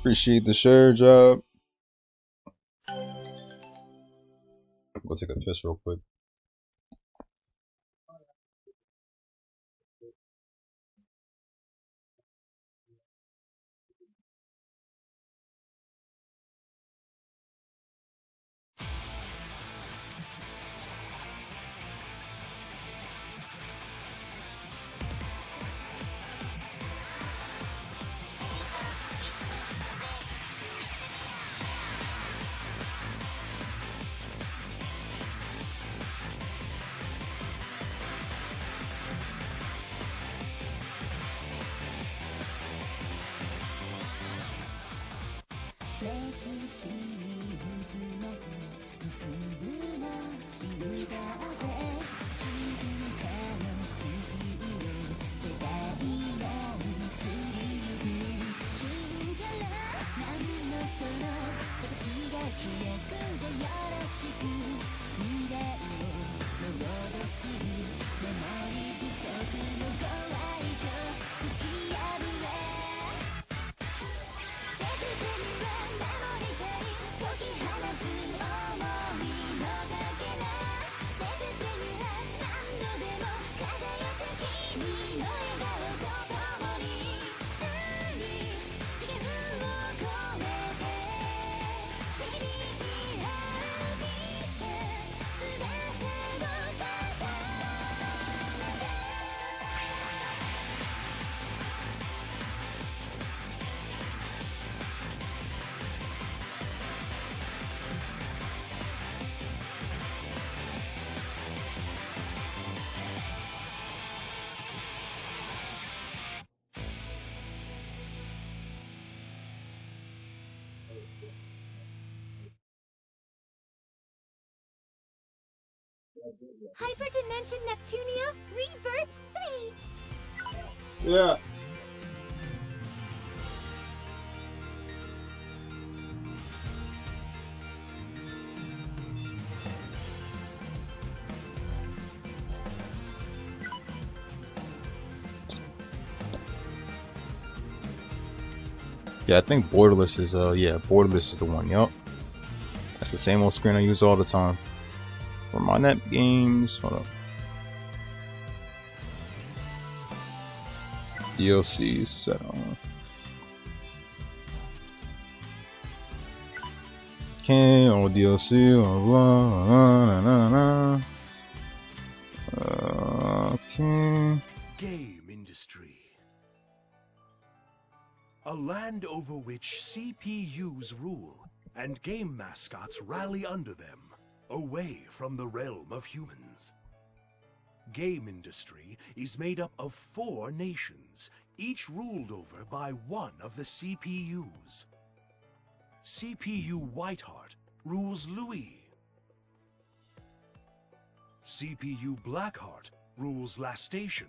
Appreciate the share, job. Go take a piss real quick. Hyperdimension Neptunia, Rebirth 3! Yeah. Yeah, I think borderless is borderless is the one. Yup. That's the same old screen I use all the time. For my net games, hold up. DLC set on. Okay, all DLC, blah, blah, blah, blah. Okay. Game industry. A land over which CPUs rule and game mascots rally under them, away from the realm of humans. Game industry is made up of 4 nations, each ruled over by one of the CPUs. CPU Whiteheart rules Louis. CPU Blackheart rules La Station.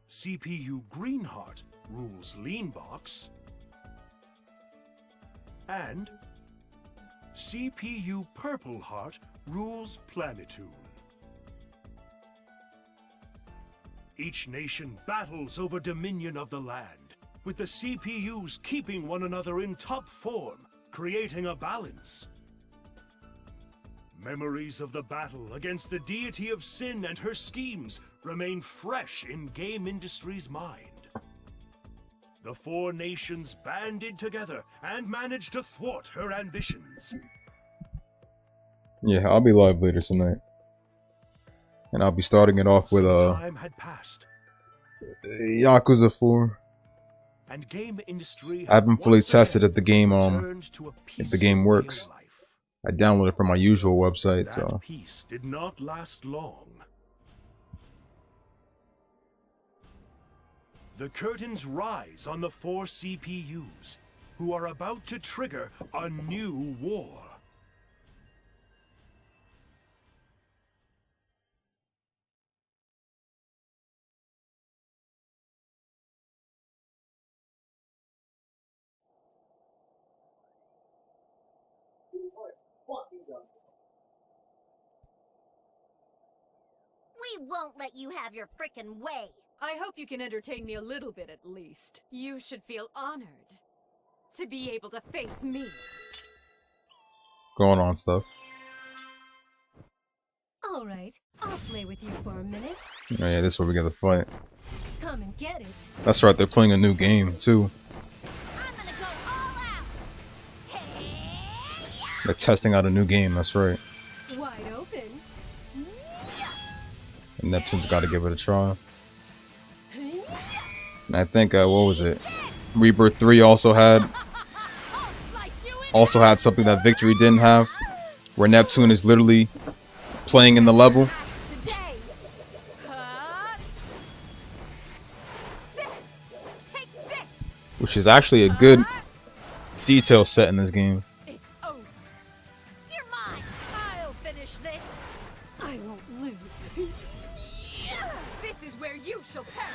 CPU Greenheart rules Leanbox. And CPU Purpleheart rules Planetoon. Each nation battles over dominion of the land, with the CPUs keeping one another in top form, creating a balance. Memories of the battle against the deity of sin and her schemes remain fresh in game industry's mind. The 4 nations banded together and managed to thwart her ambitions. Yeah, I'll be live later tonight. And I'll be starting it off with Time had passed, Yakuza 4. and game industry I haven't fully once tested again if the game way works. of life. I downloaded it from my usual website, That so peace did not last long. The curtains rise on the 4 CPUs, who are about to trigger a new war. We won't let you have your frickin' way! I hope you can entertain me a little bit at least. You should feel honored to be able to face me. Going on stuff. All right, I'll play with you for a minute. Oh, yeah, this is where we get the fight. Come and get it. That's right, they're playing a new game too. I'm gonna go all out. They're testing out a new game, that's right. Wide open. And Neptune's got to give it a try. And I think, what was it? Rebirth 3 also had something that Victory didn't have, where Neptune is literally playing in the level. Which is actually a good detail set in this game. It's over. You're mine. I'll finish this. I won't lose. This is where you shall perish.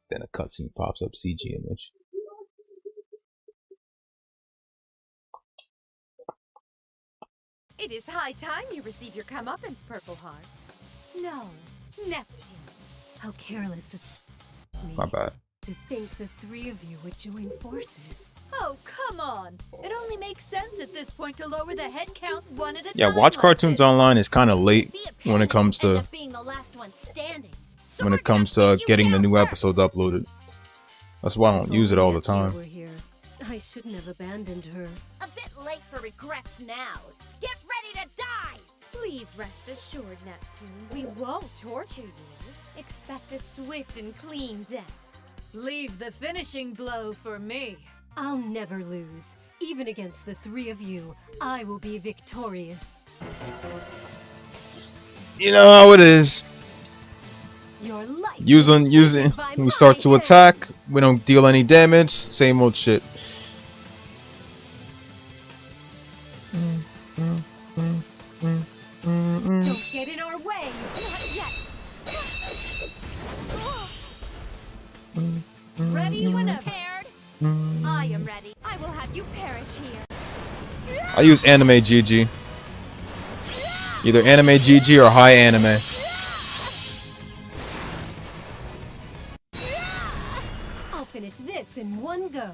Then a cutscene pops up, CG image. It is high time you receive your comeuppance, Purple Heart. No, Neptune. How careless of me. My bad. To think the three of you would join forces. Oh, come on. It only makes sense at this point to lower the head count one at a time. Yeah, watch cartoons online is kind of late when it comes to getting the new episodes uploaded. That's why I don't use it all the time. I shouldn't have abandoned her. A bit late for regrets now. Get ready to die! Please rest assured, Neptune, we won't torture you. Expect a swift and clean death. Leave the finishing blow for me. I'll never lose. Even against the three of you, I will be victorious. You know how it is. Your life Using, we start to attack, we don't deal any damage, same old shit. Don't get in our way. Not yet. Ready whenever. Prepared? I am ready. I will have you perish here. I use anime GG. Either anime GG or high anime. I'll finish this in one go.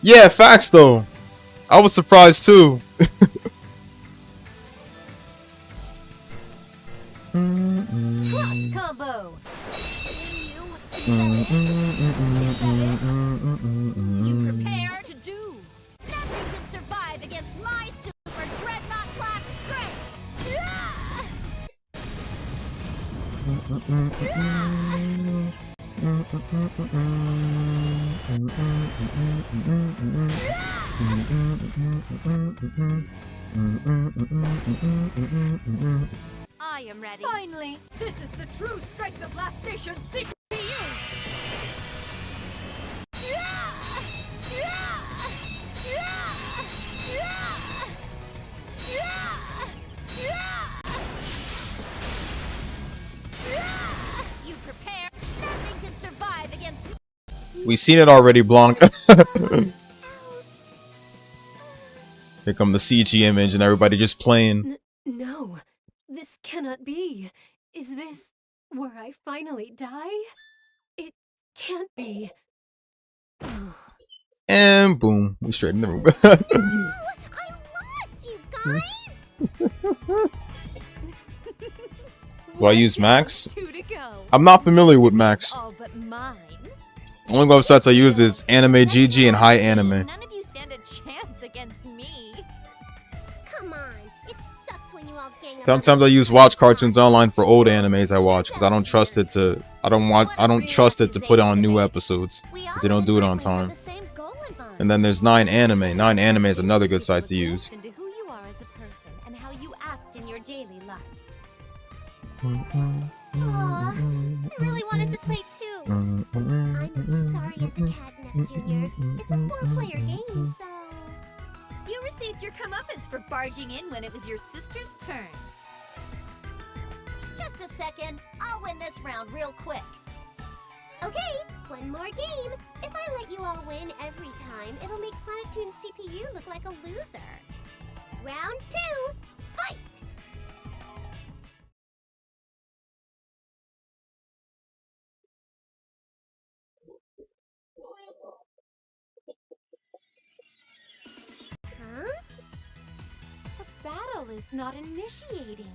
Yeah, facts though. I was surprised too. Cross combo. You prepare to do. Nothing can survive against my super dreadnought class strength. I am ready. Finally, this is the true strength of Last Nation's CPU. You prepare. Nothing can survive against. We seen it already, Blanc. Here come the CG image and everybody just playing. No, this cannot be. Is this where I finally die? It can't be. And boom, we straight in the room. I lost you guys. Do I use Max? 2 to go. I'm not familiar with Max. All but mine. The only websites I use is Anime GG and High Anime. None of you stand a chance against me. Come on, it sucks when you all gang up. Sometimes I use Watch Cartoons Online for old animes I watch because I don't trust it to. I don't trust it to put on new episodes because they don't do it on time. And then there's 9 Anime. 9 Anime is another good site to use. Into who you are as a person and how you act in your daily life. Aw, I really wanted to play too. I'm sorry as a cat, Junior. It's a 4-player game, so... You received your comeuppance for barging in when it was your sister's turn. Just a second. I'll win this round real quick. Okay, one more game. If I let you all win every time, it'll make Planetoon's CPU look like a loser. Round 2, fight! Huh? The battle is not initiating.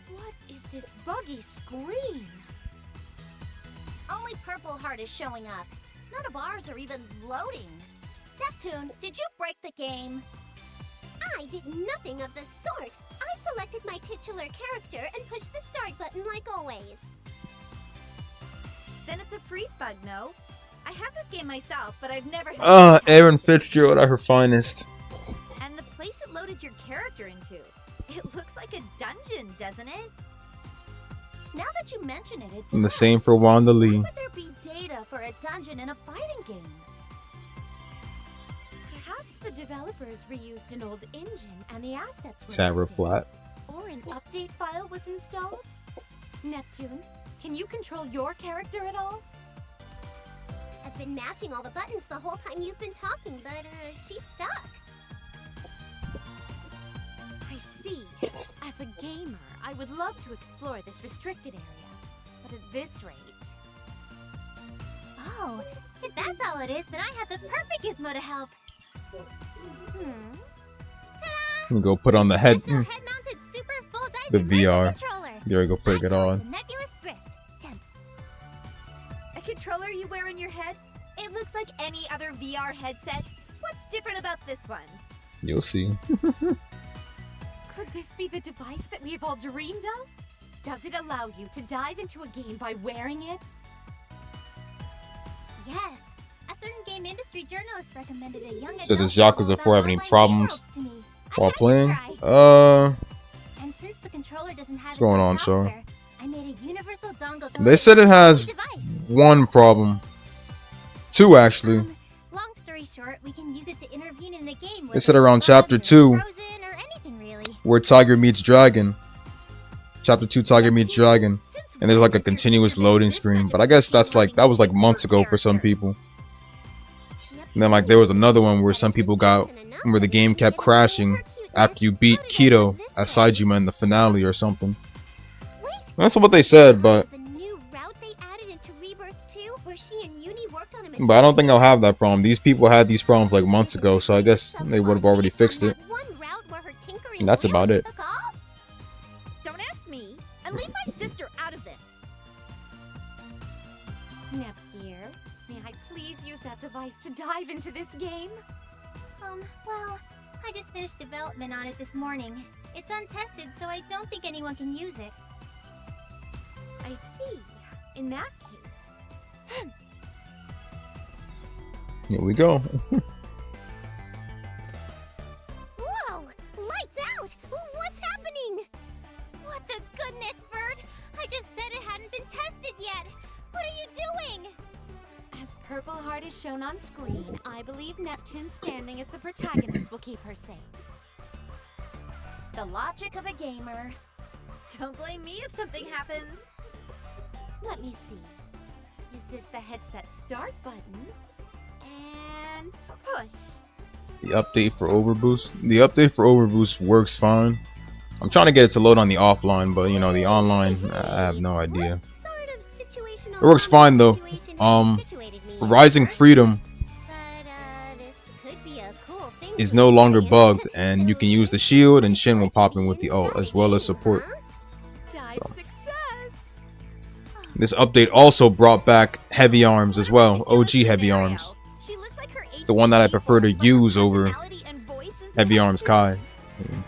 What is this buggy screen? Only Purple Heart is showing up. None of ours are even loading. Neptune, did you break the game? I did nothing of the sort. I selected my titular character and pushed the start button like always. Then it's a freeze bug, no? I have this game myself, but I've never had Aaron Fitzgerald at her finest. And the place it loaded your character into. It looks like a dungeon, doesn't it? Now that you mention it, And the same for Wanda Lee. Why would there be data for a dungeon in a fighting game? Perhaps the developers reused an old engine and the assets were Sarah updated. Platt. Or an update file was installed? Neptune, can you control your character at all? I've been mashing all the buttons the whole time you've been talking, but she's stuck. I see. As a gamer, I would love to explore this restricted area. But at this rate... Oh, if that's all it is, then I have the perfect gizmo to help. Let me go put on the head. Head-mounted super full The dive VR. controller. There we go, put it on. The Nebulous Drift. A controller you wear on your head? It looks like any other VR headset. What's different about this one? You'll see. Could this be the device that we've all dreamed of? Does it allow you to dive into a game by wearing it? Yes. A certain game industry journalist recommended a young So does adult Yakuza novel 4 have any about problems online worlds to me. I while had to playing? try. And since the controller doesn't have What's its going own on, sir? software, I made a universal dongle to They said it has device. one problem. Two, actually. Long story short, we can use it to intervene in a game. They said around chapter 2, Frozen or anything really. where Tiger meets Dragon. Chapter 2, Tiger meets Dragon. And there's like a continuous loading screen. But I guess that was like months ago for some people. And then like there was another one where some people where the game kept crashing after you beat Keto as Saejima in the finale or something. That's what they said, but The new route they added into Rebirth 2, where she and Uni worked on a I don't think I'll have that problem. These people had these problems like months ago, so I guess they would have already fixed it. And that's about it. Don't ask me, and leave my sister out of this. Nep here. May I please use that device to dive into this game? Well, I just finished development on it this morning. It's untested, so I don't think anyone can use it. I see. In that case... Here we go. Whoa! Lights out! What's happening? What the goodness, Vert? I just said it hadn't been tested yet. What are you doing? As Purple Heart is shown on screen, I believe Neptune standing as the protagonist will keep her safe. The logic of a gamer. Don't blame me if something happens. Let me see. Is this the headset start button? And push. The update for Overboost. The update for Overboost works fine. I'm trying to get it to load on the offline, but you know, the online, I have no idea. It works fine, though. Rising Freedom is no longer bugged, and you can use the shield and Shin will pop in with the ult, as well as support. Dive success! This update also brought back Heavy Arms as well, OG Heavy Arms. She looks like her The one that I prefer to use over Heavy Arms Kai.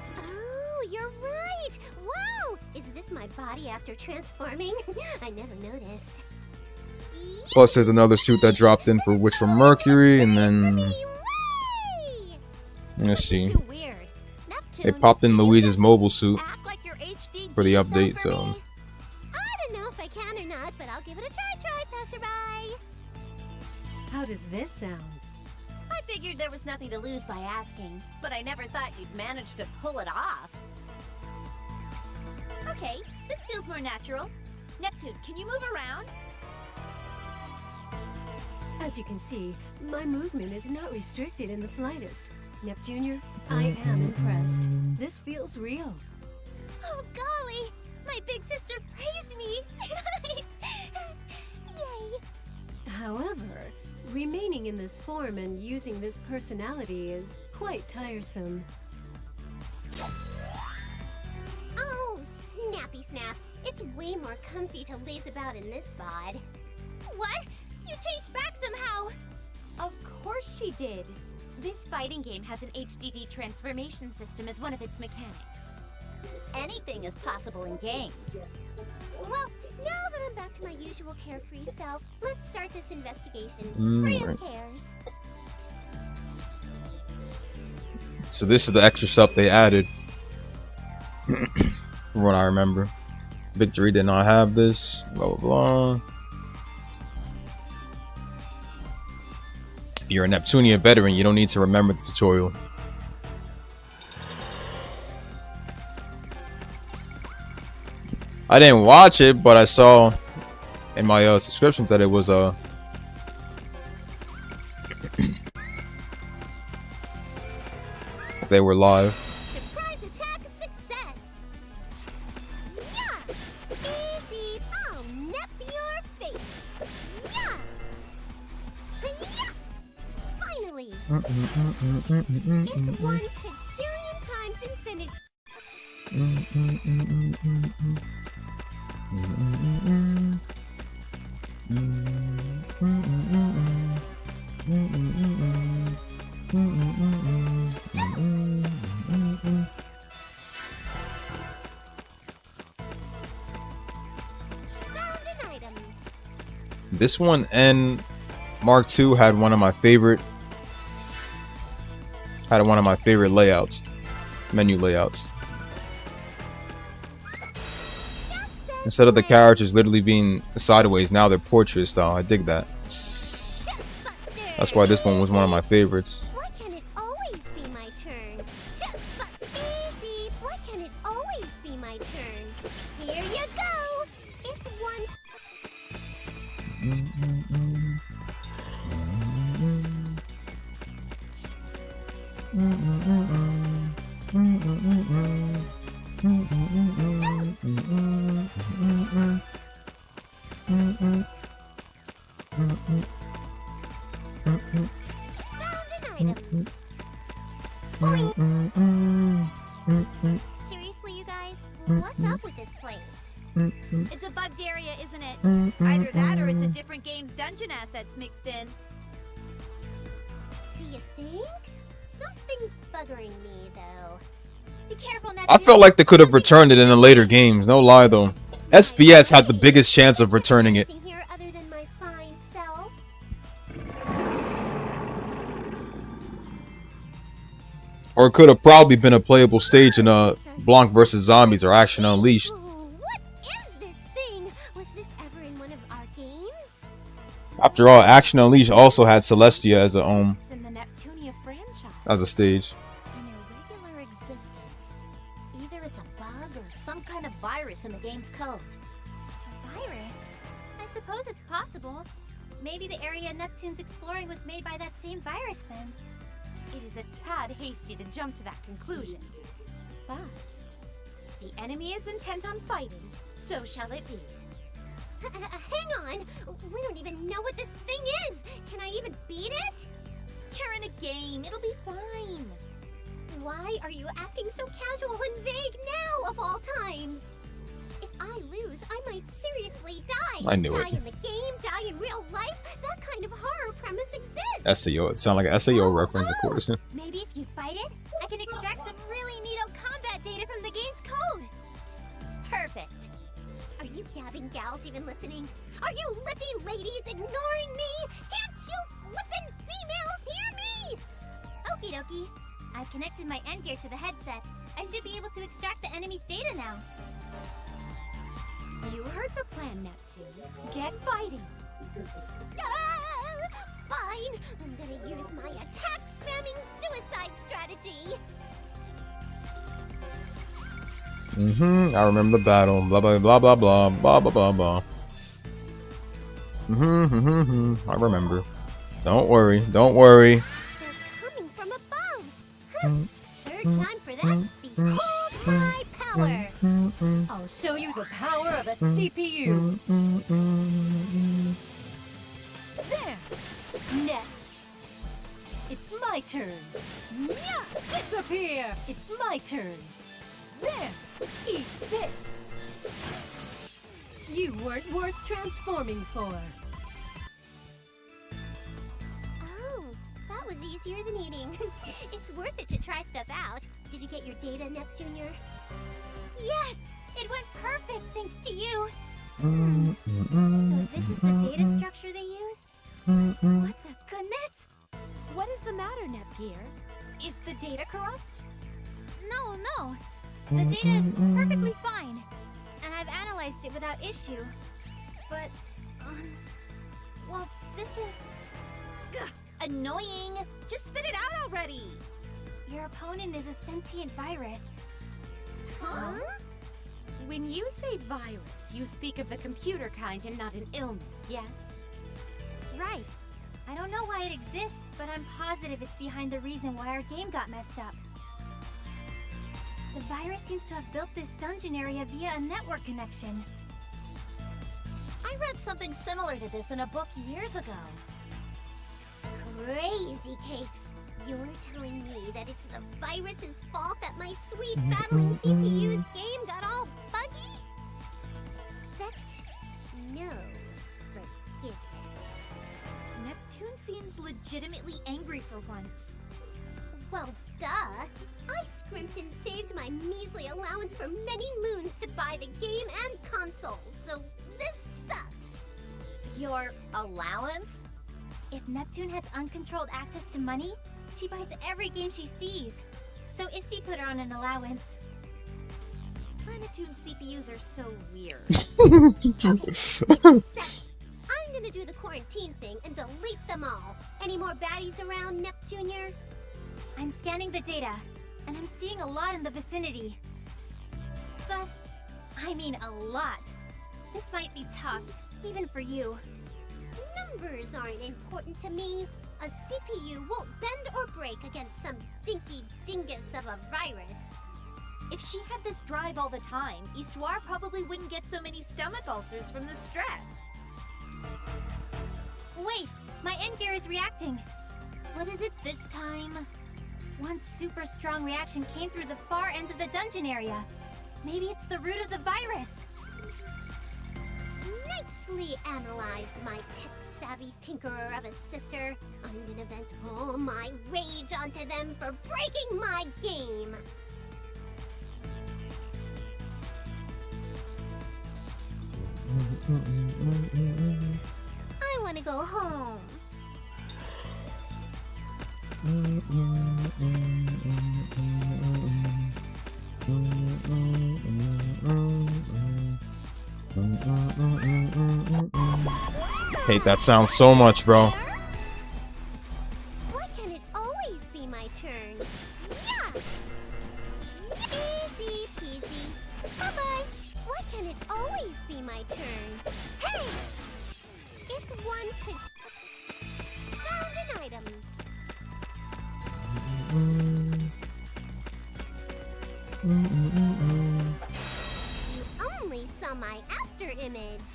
Oh, you're right! Wow! Is this my body after transforming? I never noticed. Plus there's another suit that dropped in for Witch from Mercury, and then... Let's see. Too weird. They Neptune, popped in Louise's mobile suit act like you're HD for the geek update, for so... me. I don't know if I can or not, but I'll give it a try, passerby. How does this sound? I figured there was nothing to lose by asking, but I never thought you'd manage to pull it off. Okay, this feels more natural. Neptune, can you move around? As you can see, my movement is not restricted in the slightest. Neptunia, I am impressed. This feels real. Oh, golly! My big sister praised me! Yay! However, remaining in this form and using this personality is quite tiresome. Oh, snappy snap. It's way more comfy to laze about in this bod. What? You changed back somehow! Of course she did. This fighting game has an HDD transformation system as one of its mechanics. Anything is possible in games. Well, now that I'm back to my usual carefree self, let's start this investigation. Free of cares. So this is the extra stuff they added. From what I remember. Victory did not have this. Blah blah blah. If you're a Neptunia veteran, you don't need to remember the tutorial. I didn't watch it, but I saw in my subscription that it was they were live. Surprise attack and success! Yeah! Easy! I'll nip your face! Yeah! Yeah! Finally! It's 1 kajillion times infinity. Found an item. This one and Mark II had one of my favorite layouts, menu layouts. Instead of the characters literally being sideways, now they're portrait style. I dig that. That's why this one was one of my favorites. Why can it always be my turn? Just bust easy. Why can it always be my turn? Here you go. It's 1. Seriously, you guys? What's up with this place? It's a bugged area, isn't it? Either that or it's a different game's dungeon assets mixed in. Do you think? Something's buggering me, though. Be careful, Neptune. I felt like they could have returned it in the later games. No lie though. SVS had the biggest chance of returning it. Anything here other than my fine self? Or it could have probably been a playable stage in Blanc vs. Zombies or Action Unleashed. Ooh, what is this thing? Was this ever in one of our games? After all, Action Unleashed also had Celestia as a It's in the Neptunia franchise. as a stage. In a regular existence. Either it's a bug or some kind of virus in the game's code. A virus? I suppose it's possible. Maybe the area Neptune's exploring was made by that same virus then. It is a tad hasty to jump to that conclusion. But the enemy is intent on fighting, so shall it be. Hang on! We don't even know what this thing is! Can I even beat it? You're in a game. It'll be fine. Why are you acting so casual and vague now, of all times? If I lose, I might seriously die. I knew Die it. in the game, die in real life. That kind of horror premise exists. SAO. It sounded like an SAO reference, of course. Maybe if you fight it, I can extract some really neato combat data from the game's code. Perfect. Are you gabbing gals even listening? Are you lippy ladies ignoring me? Can't you flippin' females hear me? Okie dokie. I've connected my end gear to the headset. I should be able to extract the enemy's data now. You heard the plan, Neptune. Get fighting. Fine. I'm gonna use my attack spamming suicide strategy. I remember the battle. Blah blah blah blah blah blah blah blah blah. I remember. Don't worry. Don't worry. They're coming from above. Huh. Third time for that. Behold my power. I'll show you the power of a CPU. There. Next. It's my turn. Yeah. Disappear. It's my turn. There. Eat this. You weren't worth transforming for. Oh, that was easier than eating. It's worth it to try stuff out. Did you get your data, Neptunia? Yes! It went perfect thanks to you! So this is the data structure they used? What the goodness? What is the matter, Nepgear? Is the data corrupt? No, no. The data is perfectly fine. And I've analyzed it without issue. But, well, this is... Ugh, annoying! Just spit it out already! Your opponent is a sentient virus. Huh? When you say virus, you speak of the computer kind and not an illness, yes? Right. I don't know why it exists, but I'm positive it's behind the reason why our game got messed up. The virus seems to have built this dungeon area via a network connection. I read something similar to this in a book years ago. Crazy cakes. You're telling me that it's the virus's fault that my sweet battling CPU's game got all buggy? Expect no forgiveness. Neptune seems legitimately angry for once. Well, duh. I scrimped and saved my measly allowance for many moons to buy the game and console, so this sucks. Your allowance? If Neptune has uncontrolled access to money, she buys every game she sees. So Isty put her on an allowance. Planetoon CPUs are so weird. I'm gonna do the quarantine thing and delete them all. Any more baddies around, Neptunior? I'm scanning the data, and I'm seeing a lot in the vicinity. But, I mean a lot. This might be tough, even for you. Numbers aren't important to me. A CPU won't bend or break against some dinky dingus of a virus. If she had this drive all the time, Histoire probably wouldn't get so many stomach ulcers from the stress. Wait, my end gear is reacting. What is it this time? One super strong reaction came through the far end of the dungeon area. Maybe it's the root of the virus. Nicely analyzed, my tech-savvy tinkerer of a sister. I'm gonna vent all my rage onto them for breaking my game. I wanna go home. Hate that sound so much, bro. Why can't it always be my turn? Yeah! Easy peasy. Bye-bye. Why can't it always be my turn? Hey! It's one click. Found an item. You only saw my after image.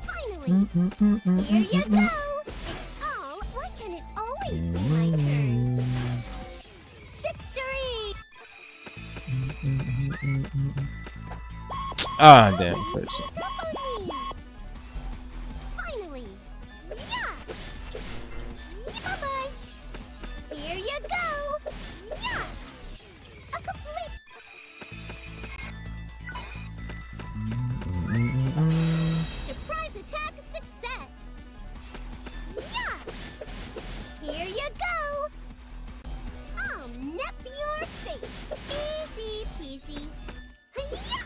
Finally! Here you go! It's all. Why can it always be my turn? Victory! Ah, damn person. Finally! Yeah! Bye-bye! Here you go! Yeah! A complete... Surprise attack success! Yeah! Here you go! I'll nip your face! Easy peasy! Hi-ya!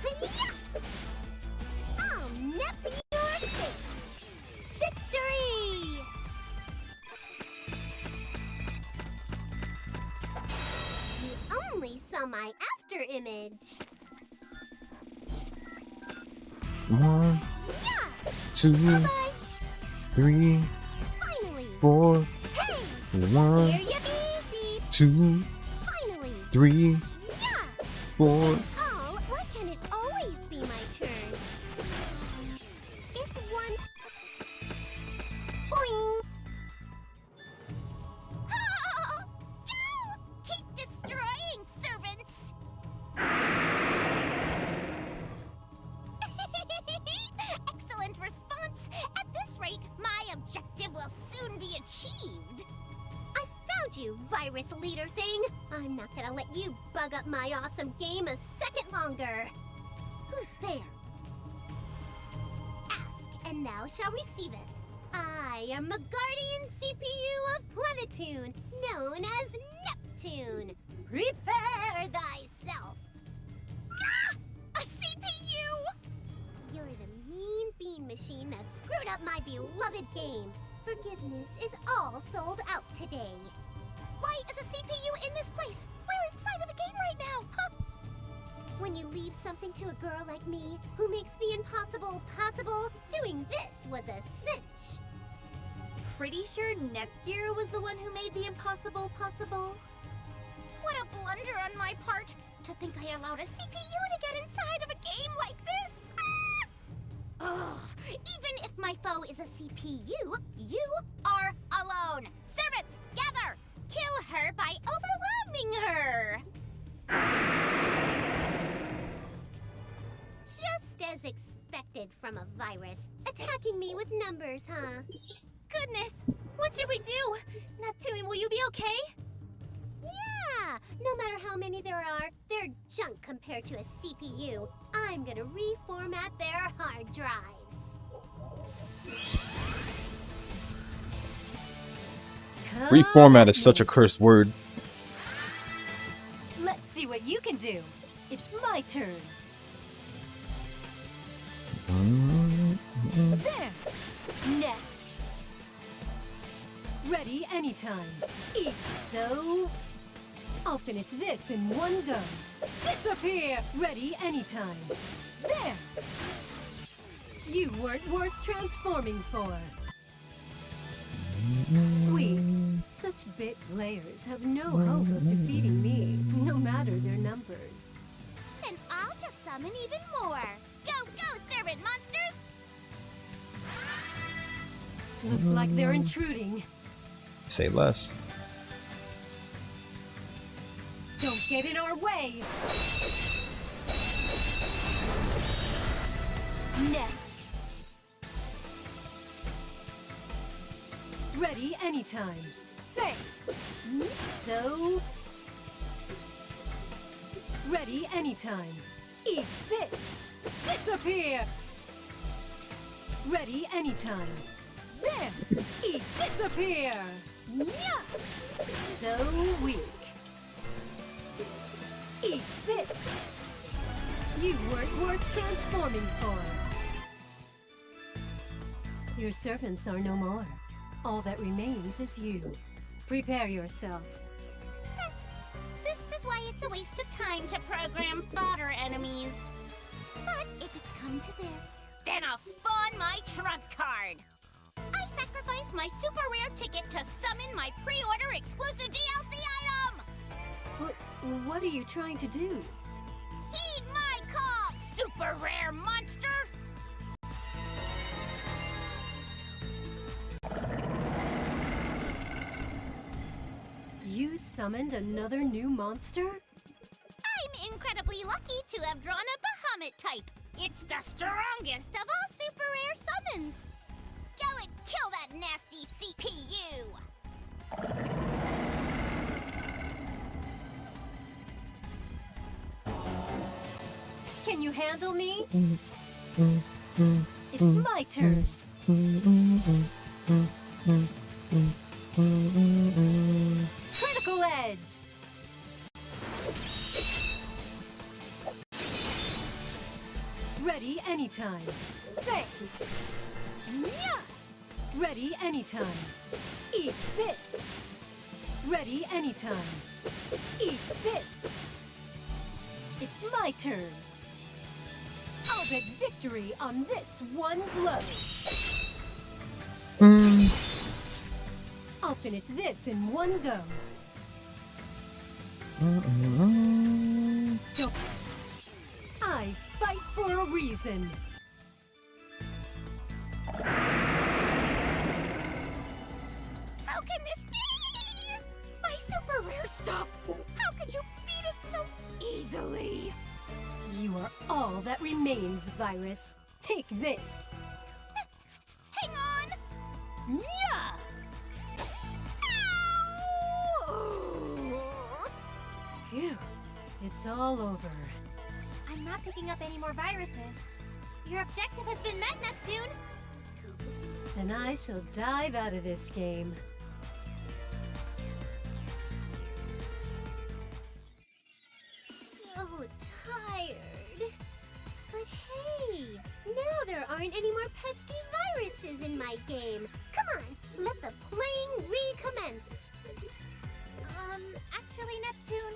Hi-ya! damage. 1, 2, Bye-bye. 3, Finally. 4, Hey! 1, Here you be, 2, finally. 3, Yeah! 4. Oh, why can't it always be my turn? It's one. Boing! Go! Keep destroying, servants! Excellent response! At this rate, my objective will soon be achieved! I found you, virus leader thing! I'm not gonna let you bug up my awesome game a second longer! Who's there? Ask, and thou shall receive it. I am the guardian CPU of Planetoon, known as Neptune. Prepare thyself. Ah! A CPU! You're the mean bean machine that screwed up my beloved game. Forgiveness is all sold out today. Why is a CPU in this place? We're inside of a game right now, huh? When you leave something to a girl like me, who makes the impossible possible, doing this was a cinch. Pretty sure Netgear was the one who made the impossible possible. What a blunder on my part, to think I allowed a CPU to get inside of a game like this. Ugh, even if my foe is a CPU, you are alone. Servants, gather! Kill her by overwhelming her! Just as expected from a virus. Attacking me with numbers, huh? Goodness, what should we do? Neptune, will you be okay? Yeah! No matter how many there are, they're junk compared to a CPU. I'm gonna reformat their hard drives. Reformat is such a cursed word. Let's see what you can do. It's my turn. There. Next. Ready anytime. Eat so. I'll finish this in one go. Disappear. Ready anytime. There. You weren't worth transforming for. We, such bit layers, have no hope of defeating me, no matter their numbers. Then I'll just summon even more. Go, go, servant monsters! Looks like they're intruding. Say less. Don't get in our way! Next. Ready anytime. Say. So. Ready anytime. Eat this. Disappear. Ready anytime. There. Eat. Disappear. Yeah. So weak. Eat this. You weren't worth transforming for. Your servants are no more. All that remains is you. Prepare yourself. This is why it's a waste of time to program fodder enemies. But if it's come to this, then I'll spawn my trump card. I sacrifice my super rare ticket to summon my pre-order exclusive DLC item! What are you trying to do? Heed my call, super rare monster! You summoned another new monster? I'm incredibly lucky to have drawn a Bahamut type. It's the strongest of all super rare summons. Go and kill that nasty CPU! Can you handle me? It's my turn. Critical edge. Ready anytime. Say. Yeah. Ready anytime. Eat this. Ready anytime. Eat this. It's my turn. I'll bet victory on this one blow. I'll finish this in one go. Don't. I fight for a reason. How can this be? My super rare stuff! How could you beat it so easily? You are all that remains, Virus. Take this. Hang on! Yeah! Phew. It's all over. I'm not picking up any more viruses. Your objective has been met, Neptune. Then I shall dive out of this game. So tired. But hey, now there aren't any more pesky viruses in my game. Come on, let the playing recommence. Actually, Neptune,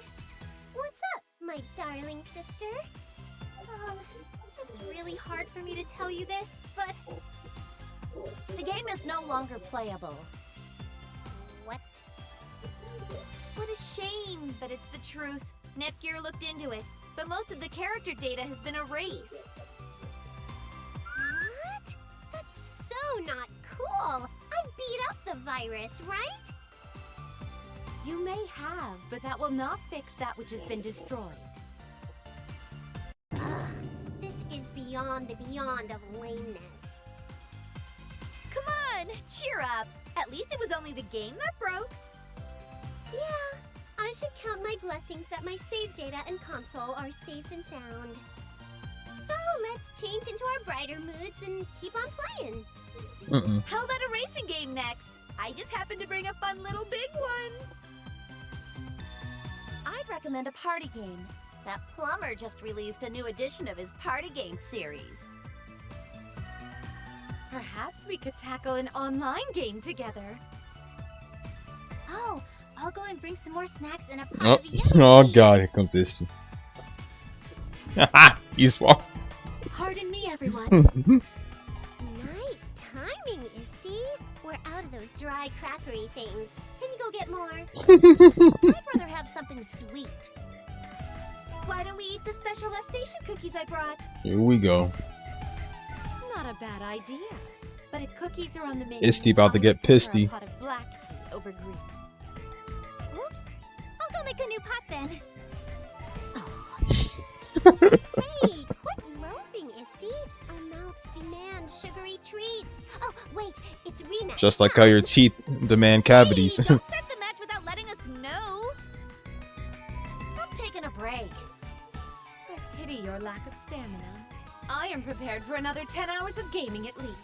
What's up, my darling sister? it's really hard for me to tell you this, but The game is no longer playable. What? what a shame. But it's the truth. Netgear looked into it, but most of the character data has been erased. What? That's so not cool. I beat up the virus, right? You may have, but that will not fix that which has been destroyed. This is beyond the beyond of lameness. Come on, cheer up. At least it was only the game that broke. Yeah, I should count my blessings that my save data and console are safe and sound. So let's change into our brighter moods and keep on playing. How about a racing game next? I just happened to bring a fun little big one. I'd recommend a party game. That plumber just released a new edition of his party game series. Perhaps we could tackle an online game together. Oh, I'll go and bring some more snacks and a Oh, pot of Yeti. oh god, here comes this. He's swung. Pardon me, everyone. Nice timing, Isty. We're out of those dry, crackery things. Can you go get more? I'd rather have something sweet. Why don't we eat the special station cookies I brought? Here we go. Not a bad idea. But if cookies are on the menu, Isty about to get I'll prefer pisty. a pot of black tea over green. Oops. I'll go make a new pot then. Hey, quit loafing, Isty. Our mouths demand sugary treats. Oh, wait, it's rematch. Just like how your teeth demand cavities. Hey, don't start the match without letting us know. I'm taking a break. I pity your lack of stamina. I am prepared for another 10 hours of gaming at least.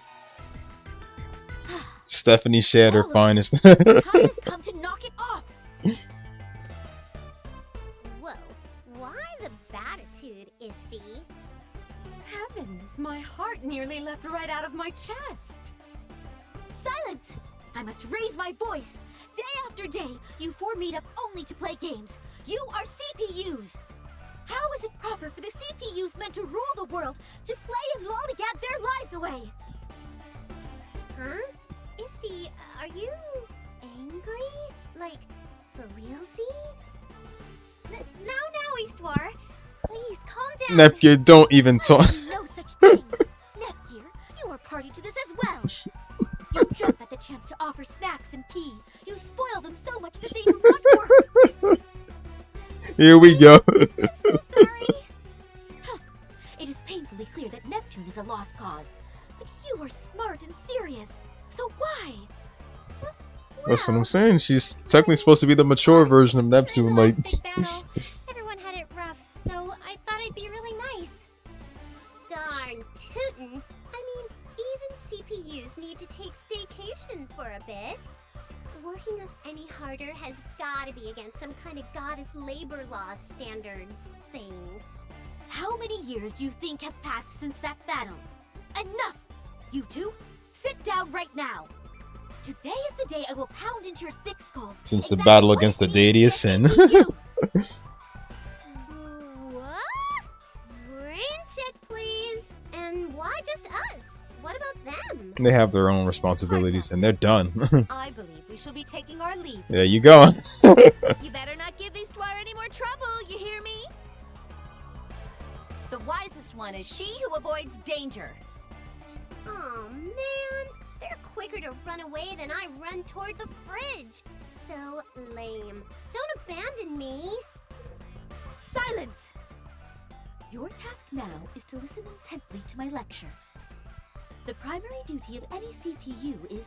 Stephanie shared her finest. Time has come to knock it off. Whoa, why the batitude, Isty? Heavens, my heart nearly leapt right out of my chest. Silence! I must raise my voice. Day after day, you four meet up only to play games. You are CPUs. How is it proper for the CPUs meant to rule the world to play and lollygag their lives away? Huh? Isty, are you angry? Like, for realsies? Now, Eastwar. Please, calm down. Nepgear, don't even talk. No such thing. Netgear, you are party to this as well. You jump at the chance to offer snacks and tea. You spoil them so much that they do not work. Here we go. I'm so sorry. It is painfully clear that Neptune is a lost cause. But you are smart and serious. So why? That's what I'm saying. She's technically supposed to be the mature version of Neptune. Like, Big battle. Everyone had it rough, so I thought I'd be really nice. Darn tootin'. I mean, even CPUs need to take staycation for a bit. Working us any harder has gotta be against some kind of goddess labor law standards thing. How many years do you think have passed since that battle? Enough! You two, sit down right now. Today is the day I will pound into your thick skulls. since the exactly battle what against the it means deity to is sin. be you. What? check, please. And why just us? What about them? They have their own responsibilities, and they're done. I believe we shall be taking our leave. There you go. You better not give Eastwire any more trouble, you hear me? The wisest one is she who avoids danger. Oh man, they're quicker to run away than I run toward the fridge. So lame. Don't abandon me. Silence! Your task now is to listen intently to my lecture. The primary duty of any CPU is...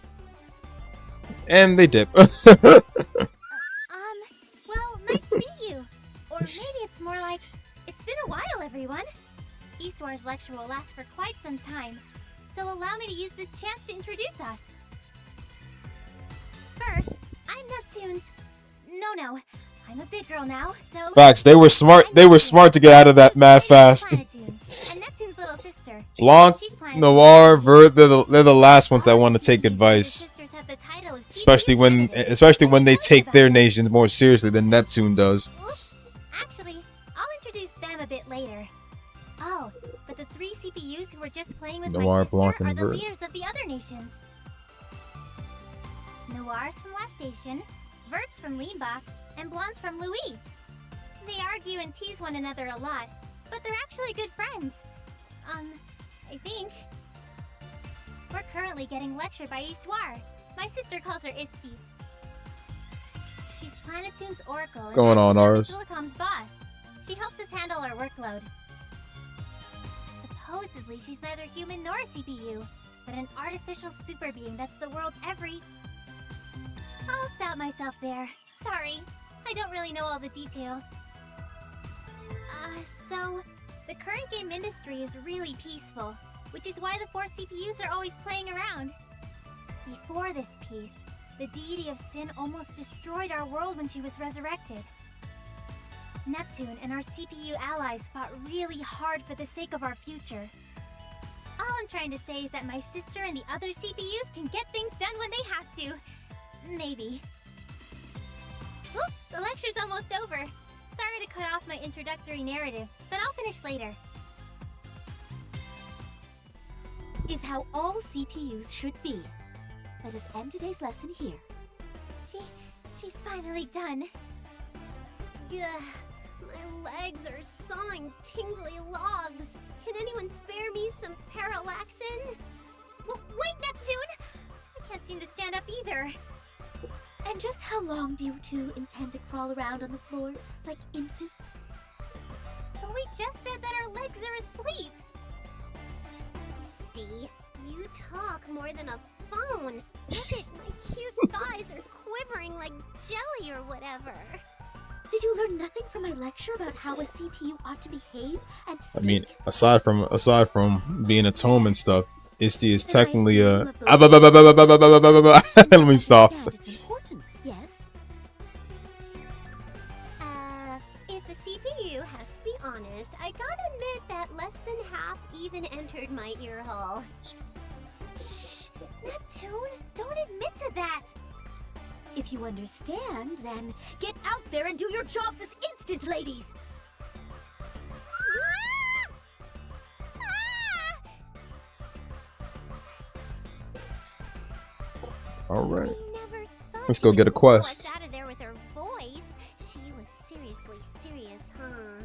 And they dip. Well, nice to meet you. Or maybe it's more like, it's been a while, everyone. Eastwire's lecture will last for quite some time, so allow me to use this chance to introduce us. First, I'm Neptune's... No, I'm a big girl now, so... Facts, they were smart. They were smart to get out of that mad fast. And Neptune's little sister. Blanc, She's Planetune. Noir, Vert, they're the last ones that want to take advice. Especially when they take their nations more seriously than Neptune does. Oops. Actually, I'll introduce them a bit later. Oh, but the 3 CPUs who were just playing with Noir, my sister Blanc, are and the Vert. leaders of the other nations. Noir's from Last Station, Vert's from Leanbox, and Blanc's from Louis. They argue and tease one another a lot, but they're actually good friends. I think. We're currently getting lectured by Eastwire. My sister calls her Isti. She's Planetoon's Oracle. What's going on, Aris? Silicom's boss. She helps us handle our workload. Supposedly, she's neither human nor a CPU, but an artificial super being that's the world's every... I'll stop myself there. Sorry, I don't really know all the details. So, the current game industry is really peaceful, which is why the 4 CPUs are always playing around. Before this peace, the deity of sin almost destroyed our world when she was resurrected. Neptune and our CPU allies fought really hard for the sake of our future. All I'm trying to say is that my sister and the other CPUs can get things done when they have to. Maybe. Oops, the lecture's almost over. Sorry to cut off my introductory narrative, but I'll finish later. Is how all CPUs should be. Let us end today's lesson here. She's finally done. Ugh, my legs are sawing tingly logs. Can anyone spare me some parallaxin? Wait, Neptune! I can't seem to stand up either. And just how long do you two intend to crawl around on the floor like infants? But we just said that our legs are asleep. Misty, you talk more than a phone. Look at my cute thighs are quivering like jelly or whatever. Did you learn nothing from my lecture about how a CPU ought to behave and speak? I mean, aside from being a tome and stuff, Isti is technically a. Let me stop. Its importance, yes. If a CPU has to be honest, I gotta admit that less than half even entered my ear hole. Shh! Neptune, don't admit to that! If you understand, then get out there and do your jobs this instant, ladies! All right. Never thought Let's go she get a would pull quest. us out of there with her voice. She was seriously serious, huh?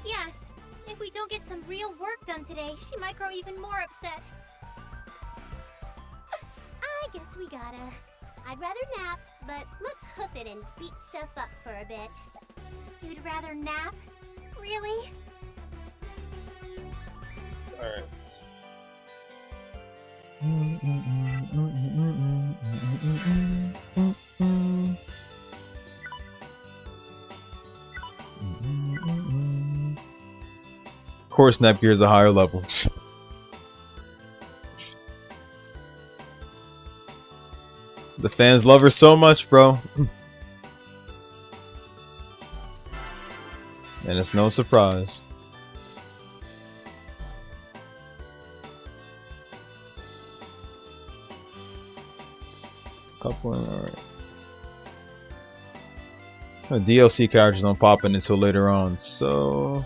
Yes, if we don't get some real work done today, she might grow even more upset. I guess we gotta. I'd rather nap, but let's hoof it and beat stuff up for a bit. You'd rather nap? Really? Alright. Of course, Netgear is a higher level. The fans love her so much, bro. And it's no surprise. Couple, alright. The DLC characters don't pop in until later on, so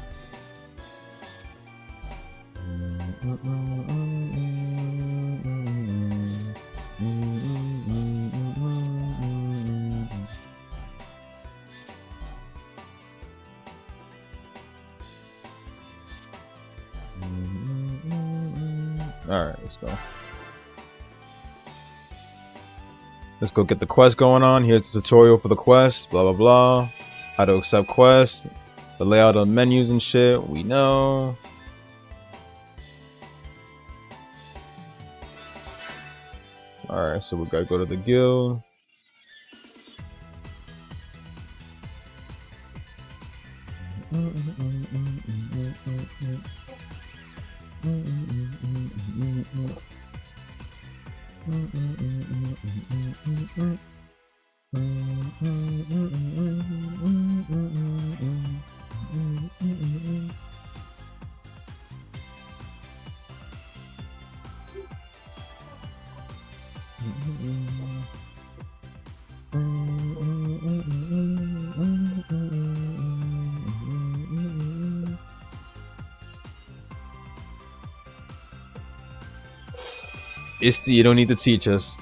Alright, let's go. Let's go get the quest going on. Here's the tutorial for the quest. Blah, blah, blah. How to accept quests. The layout of menus and shit. We know. Alright, so we gotta go to the guild. Isti, you don't need to teach us.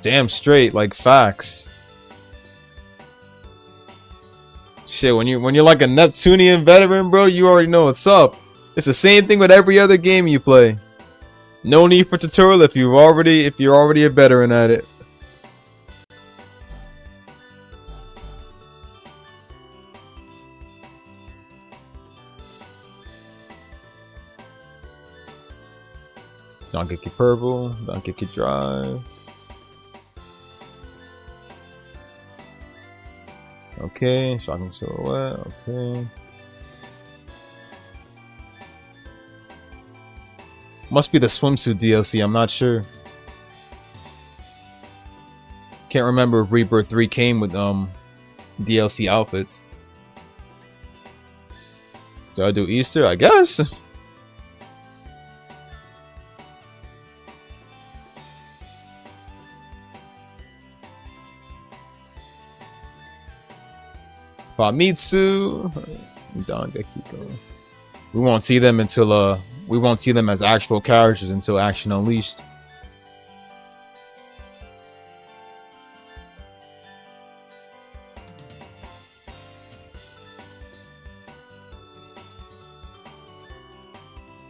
Damn straight, like facts. Shit, when you're like a Neptunian veteran, bro, you already know what's up. It's the same thing with every other game you play. No need for tutorial if you're already a veteran at it. Donkey Purple, Donkey Drive. Okay, Shocking Silhouette, okay. Must be the swimsuit DLC, I'm not sure. Can't remember if Rebirth 3 came with DLC outfits. Do I do Easter? I guess. Famitsu, Dangekiko. We won't see them until we won't see them as actual characters until Action Unleashed.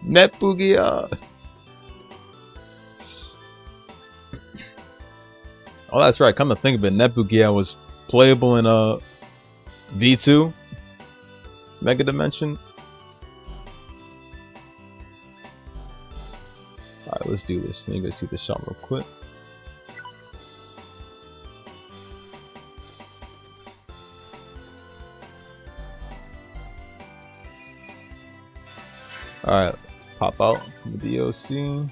Netbugia. Oh, that's right. Come to think of it, Netbugia was playable in V2 Mega Dimension. Alright, let's do this. Let me go see the shop real quick. Alright, let's pop out the DLC.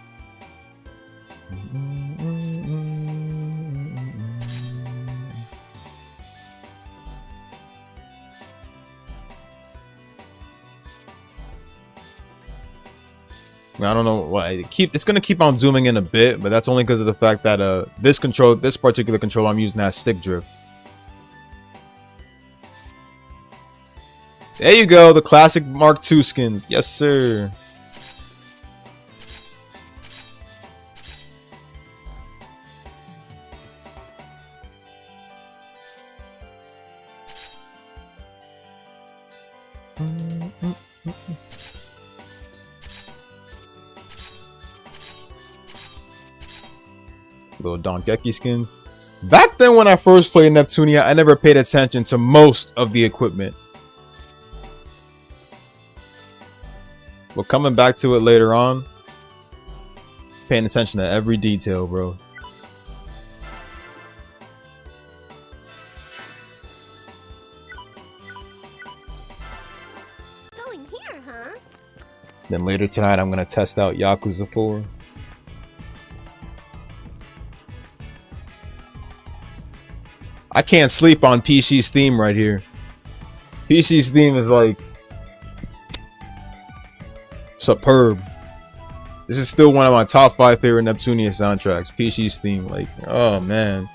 I don't know why it's gonna keep on zooming in a bit, but that's only because of the fact that this particular controller I'm using has stick drift. There you go, the classic Mark II skins. Yes, sir. Little Donkeki skins. Back then when I first played Neptunia, I never paid attention to most of the equipment. But coming back to it later on, paying attention to every detail, bro. Going here, huh? Then later tonight, I'm gonna test out Yakuza 4. I can't sleep on PC's theme right here. PC's theme is like superb. This is still one of my top 5 favorite Neptunia soundtracks. PC's theme, like, oh man.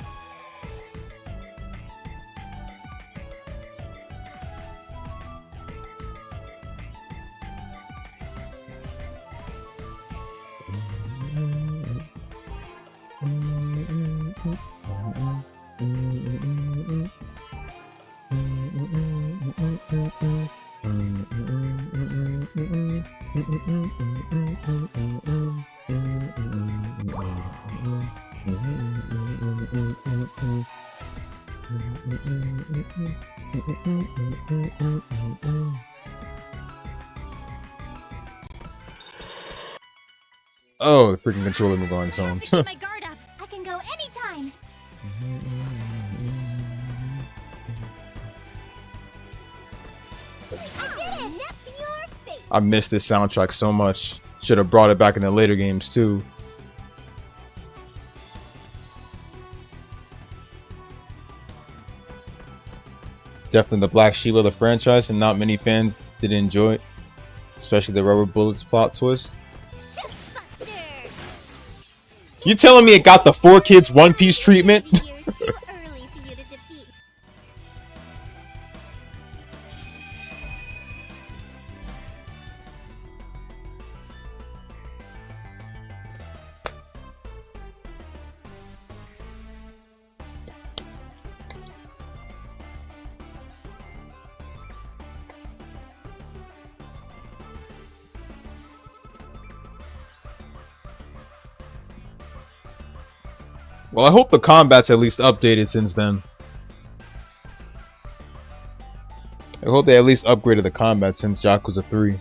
Oh, the freaking controller moved on its own. Keep my guard up. I can go anytime. I did it! I missed this soundtrack so much. Should have brought it back in the later games too. Definitely the black sheep of the franchise, and not many fans did enjoy it, especially the rubber bullets plot twist. You telling me it got the 4Kids One Piece treatment? Too early for you to defeat. Well, I hope the combat's at least updated since then. I hope they at least upgraded the combat since Yakuza 3.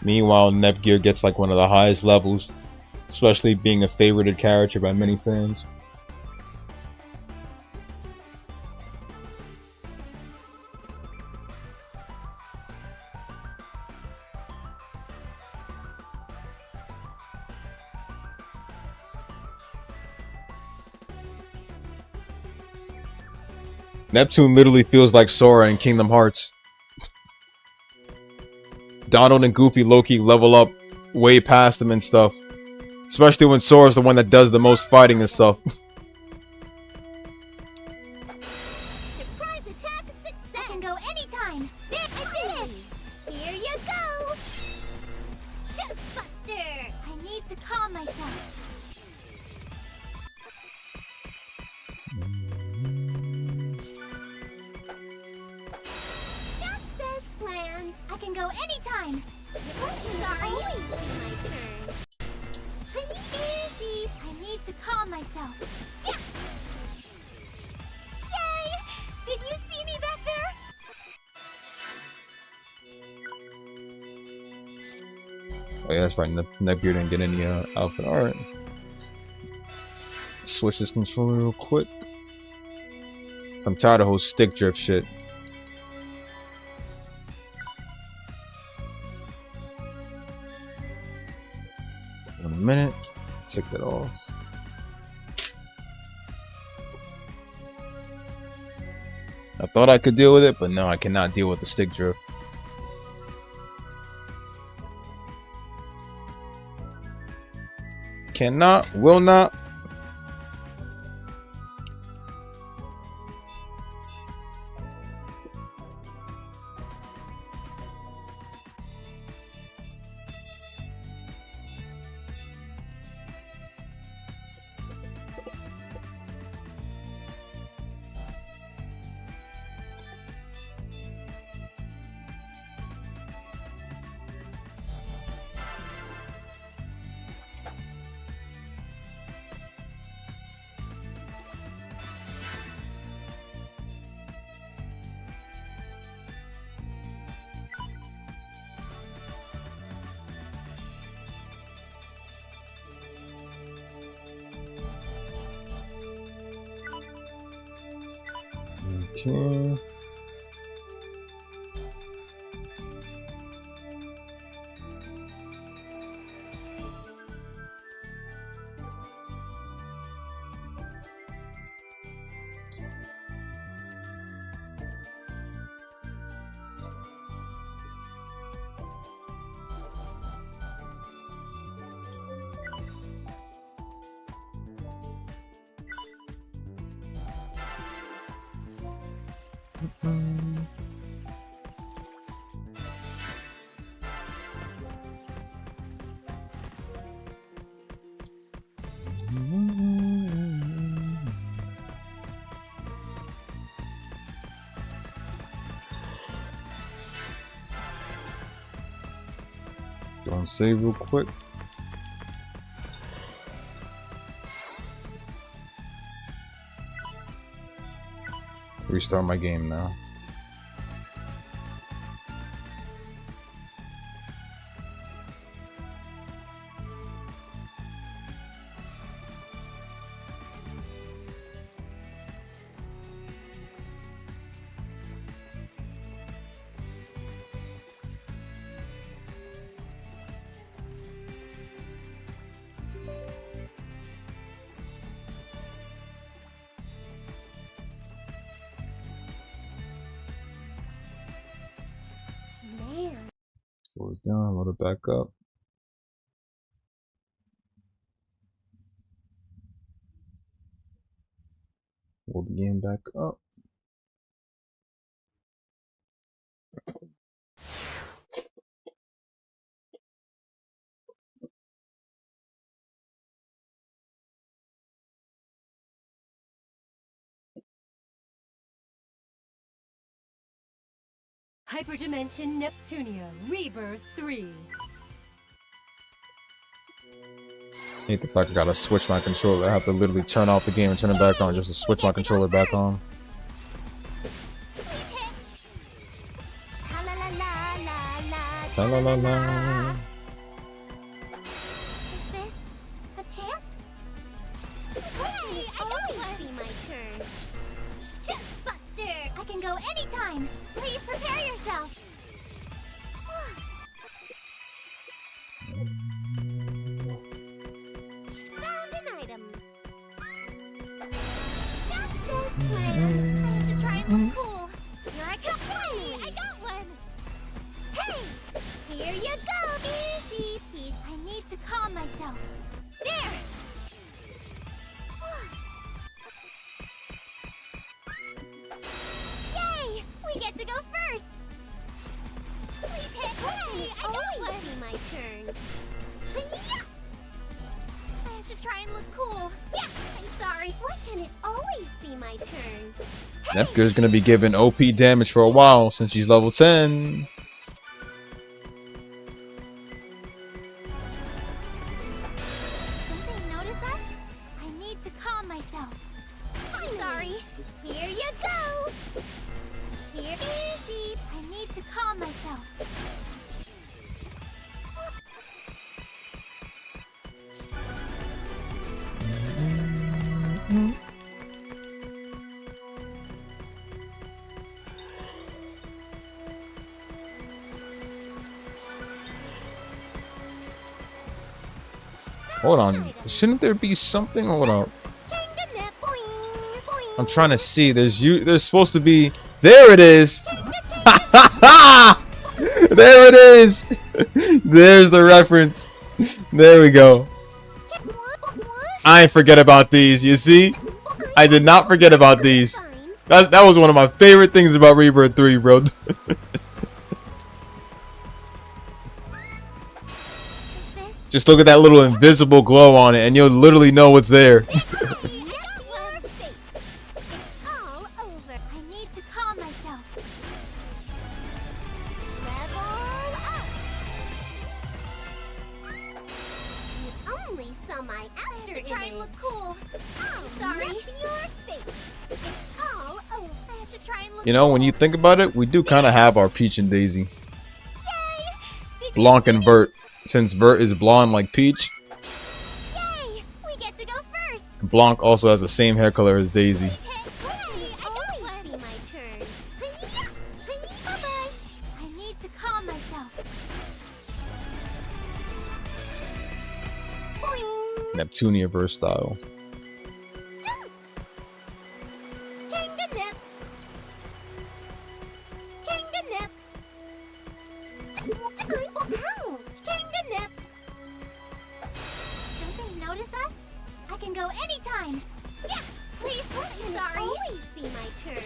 Meanwhile, Nepgear gets like one of the highest levels, especially being a favorited character by many fans. Neptune literally feels like Sora in Kingdom Hearts. Donald and Goofy low-key level up way past him and stuff. Especially when Sora's the one that does the most fighting and stuff. Surprise attack and success. I can go anytime. I did it. Here you go. Chest Buster. I need to calm myself. Just as planned. I can go anytime. Sorry. Always my turn. Easy. I need to calm myself. Yeah. Yay! Did you see me back there? Oh yeah, that's right. Nepgear didn't get any outfit. Alright. Switch this controller real quick. So I'm tired of whole stick drift shit. In a minute. Take that off. I thought I could deal with it, but no, I cannot deal with the stick drift. Cannot, will not. Okay. Gonna save real quick. Restart my game now. Man, Close down, load it back up. Load the game back up. Hyperdimension Neptunia, Rebirth 3. Hate the fact I gotta switch my controller. I have to literally turn off the game and turn it back on just to switch my controller back on. Sa la la la. is this a chance? Hey, I always be my turn. Chip Buster! I can go anytime. Please prepare yourself. Found an item. Just as planned. I have to try and look cool. Here I come. Hey, I got one. Hey! Here you go! Easy peasy. I need to calm myself. There. Yay! We get to go first. Please hit. Hey, I got Always one. be my turn. Hi-ya! I have to try and look cool. Yeah, I'm sorry. Why can it always be my turn? Nepgear's gonna be giving OP damage for a while since she's level 10. Don't they notice us? I need to calm myself. I'm sorry. Here you go! Here, easy. I need to calm myself. Hold on. Shouldn't there be something? Hold up. Kanganep, boing, boing. I'm trying to see. There's supposed to be. There it is. There it is. There's the reference. There we go. I ain't forget about these. You see? I did not forget about these. Fine. That was one of my favorite things about Rebirth 3, bro. Just look at that little invisible glow on it, and you'll literally know what's there. Your fate. It's all over. I need to calm myself. Level up. You only saw my I after have to try and image. look cool. Oh, sorry. Your face. It's all over. I have to try and look You know, cool. when you think about it, we do kind of have our Peach and Daisy. Yay! Did Blanc and Vert. Since Vert is blonde like Peach, Yay! We get to go first. Blanc also has the same hair color as Daisy. Hey, I got Always one. be my Neptunia verse style. Kanganip. Kanganip. Ouch! Kanganip. Don't they notice us? I can go anytime. Yeah, please. It'll Sorry. always be my turn.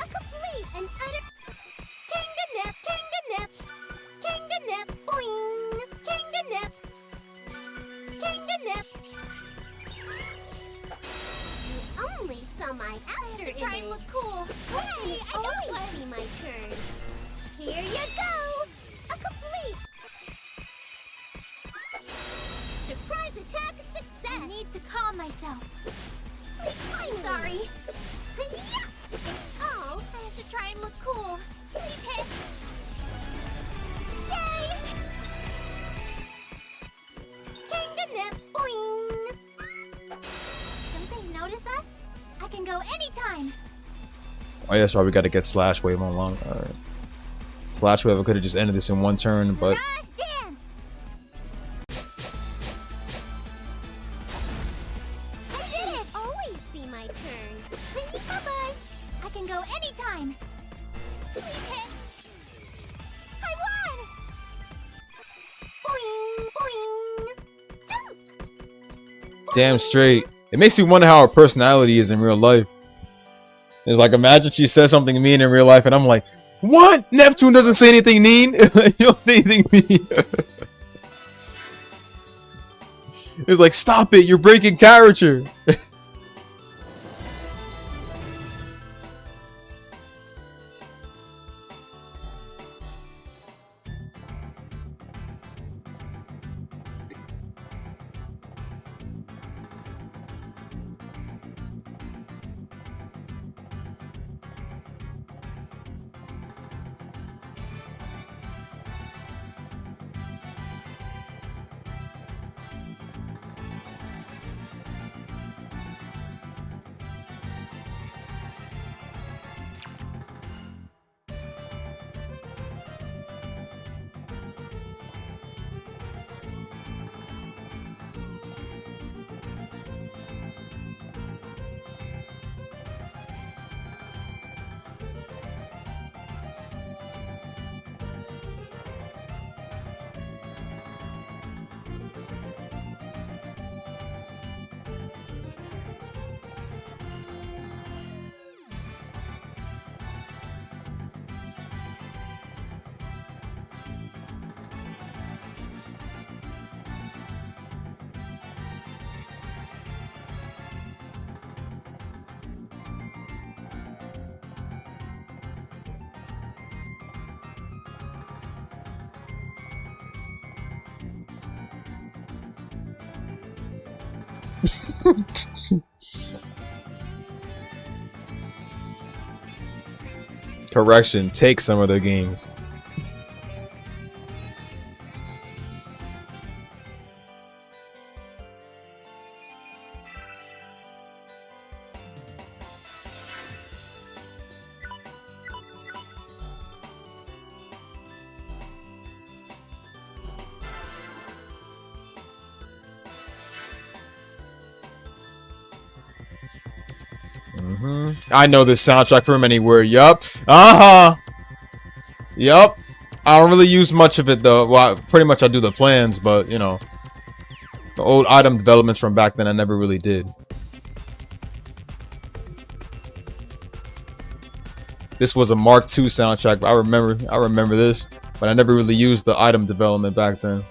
A complete and utter Kanganip, Kanganip, Kanganip, boing, Kanganip, Kanganip. You only saw my after image. Try and look cool. Hey, It'll I got always one. be my turn. Here you go. A complete surprise attack success. I need to calm myself. I'm sorry. Yeah. Oh, I have to try and look cool. Please hit. yay! Kanganip, boing. Don't they notice us? I can go anytime. Oh yeah, that's right. We got to get Slash Wave online. All right. Slash Wave. I could have just ended this in one turn, but Rush dance. I did it. Always be my turn. Bye-bye. I can go anytime. Please hit. I won. Boing, boing. Jump. damn straight. It makes me wonder how her personality is in real life. It's like, imagine she says something mean in real life, and I'm like, what? Neptune doesn't say anything mean? You don't say anything mean. It's like, stop it, you're breaking character. Correction, take some of their games. I know this soundtrack from anywhere. Yup. Yup. I don't really use much of it though. Well, pretty much I do the plans, but you know, the old item developments from back then I never really did. This was a Mark II soundtrack. I remember this, but I never really used the item development back then.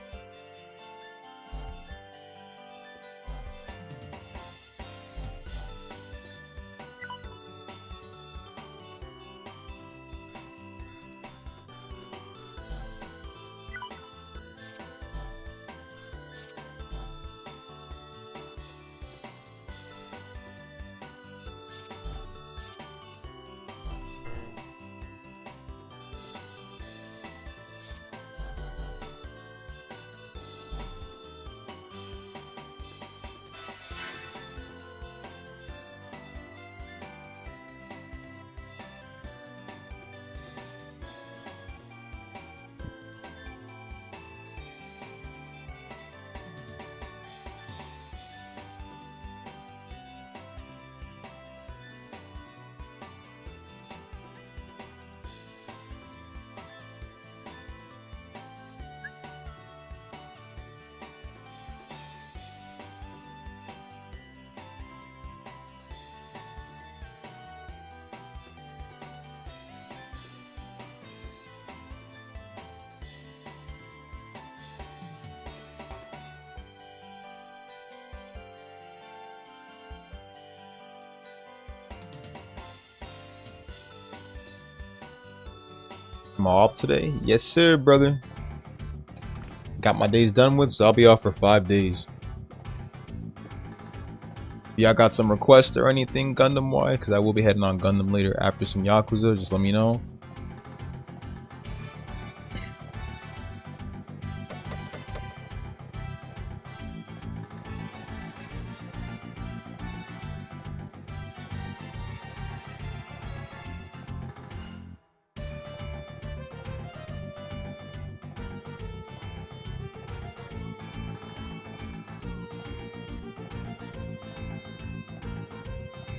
Am I off today? Yes, sir, brother. Got my days done with, so I'll be off for 5 days. Y'all got some requests or anything Gundam wise? Because I will be heading on Gundam later after some Yakuza. Just let me know.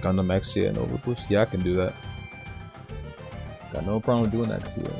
Gundam Xia and Overboost? Yeah, I can do that. Got no problem doing that, Xia.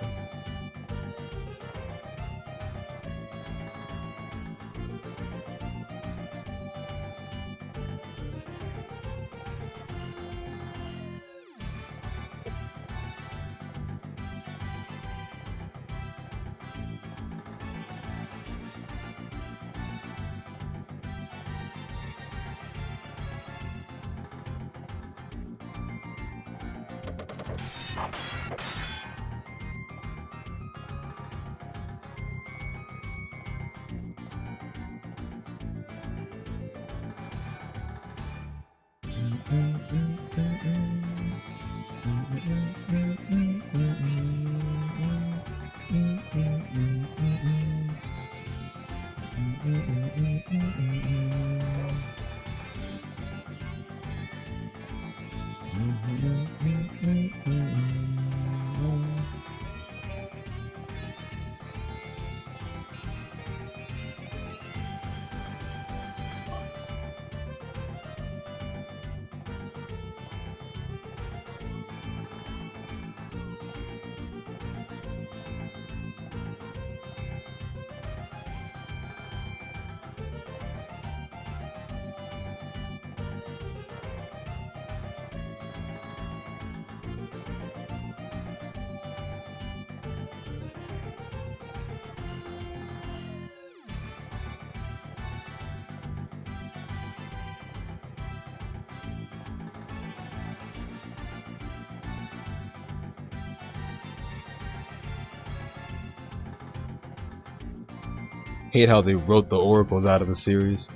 Hate how they wrote the oracles out of the series.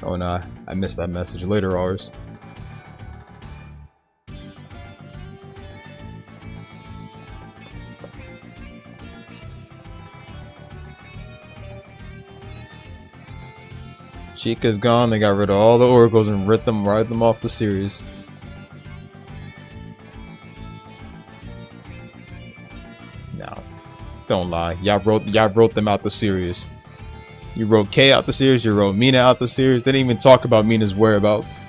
Oh nah, I missed that message. Later, ours. Chica's gone. They got rid of all the oracles and ripped them off the series. Don't lie. Y'all wrote them out the series. You wrote Kay out the series. You wrote Mina out the series. They didn't even talk about Mina's whereabouts.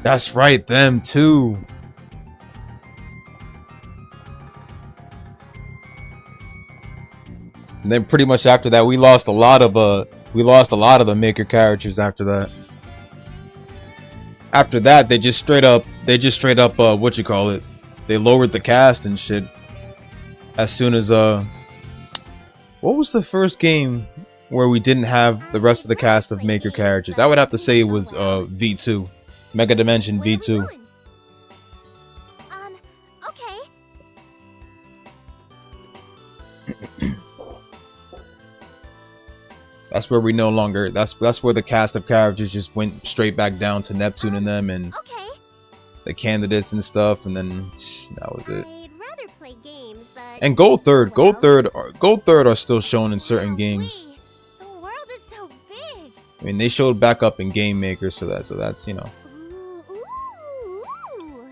That's right, them too. And then pretty much after that, we lost a lot of the maker characters after that. After that, they just straight up what you call it? They lowered the cast and shit. As soon as what was the first game where we didn't have the rest of the cast of maker characters? I would have to say it was V2. Mega Dimension V2. Okay. That's where we no longer. That's where the cast of characters just went straight back down to Neptune and them and the candidates and stuff, and then that was it. I'd rather play games, but And Gold Third are still shown in certain games. the world is so big. I mean, they showed back up in Game Maker, so that's you know. Ooh.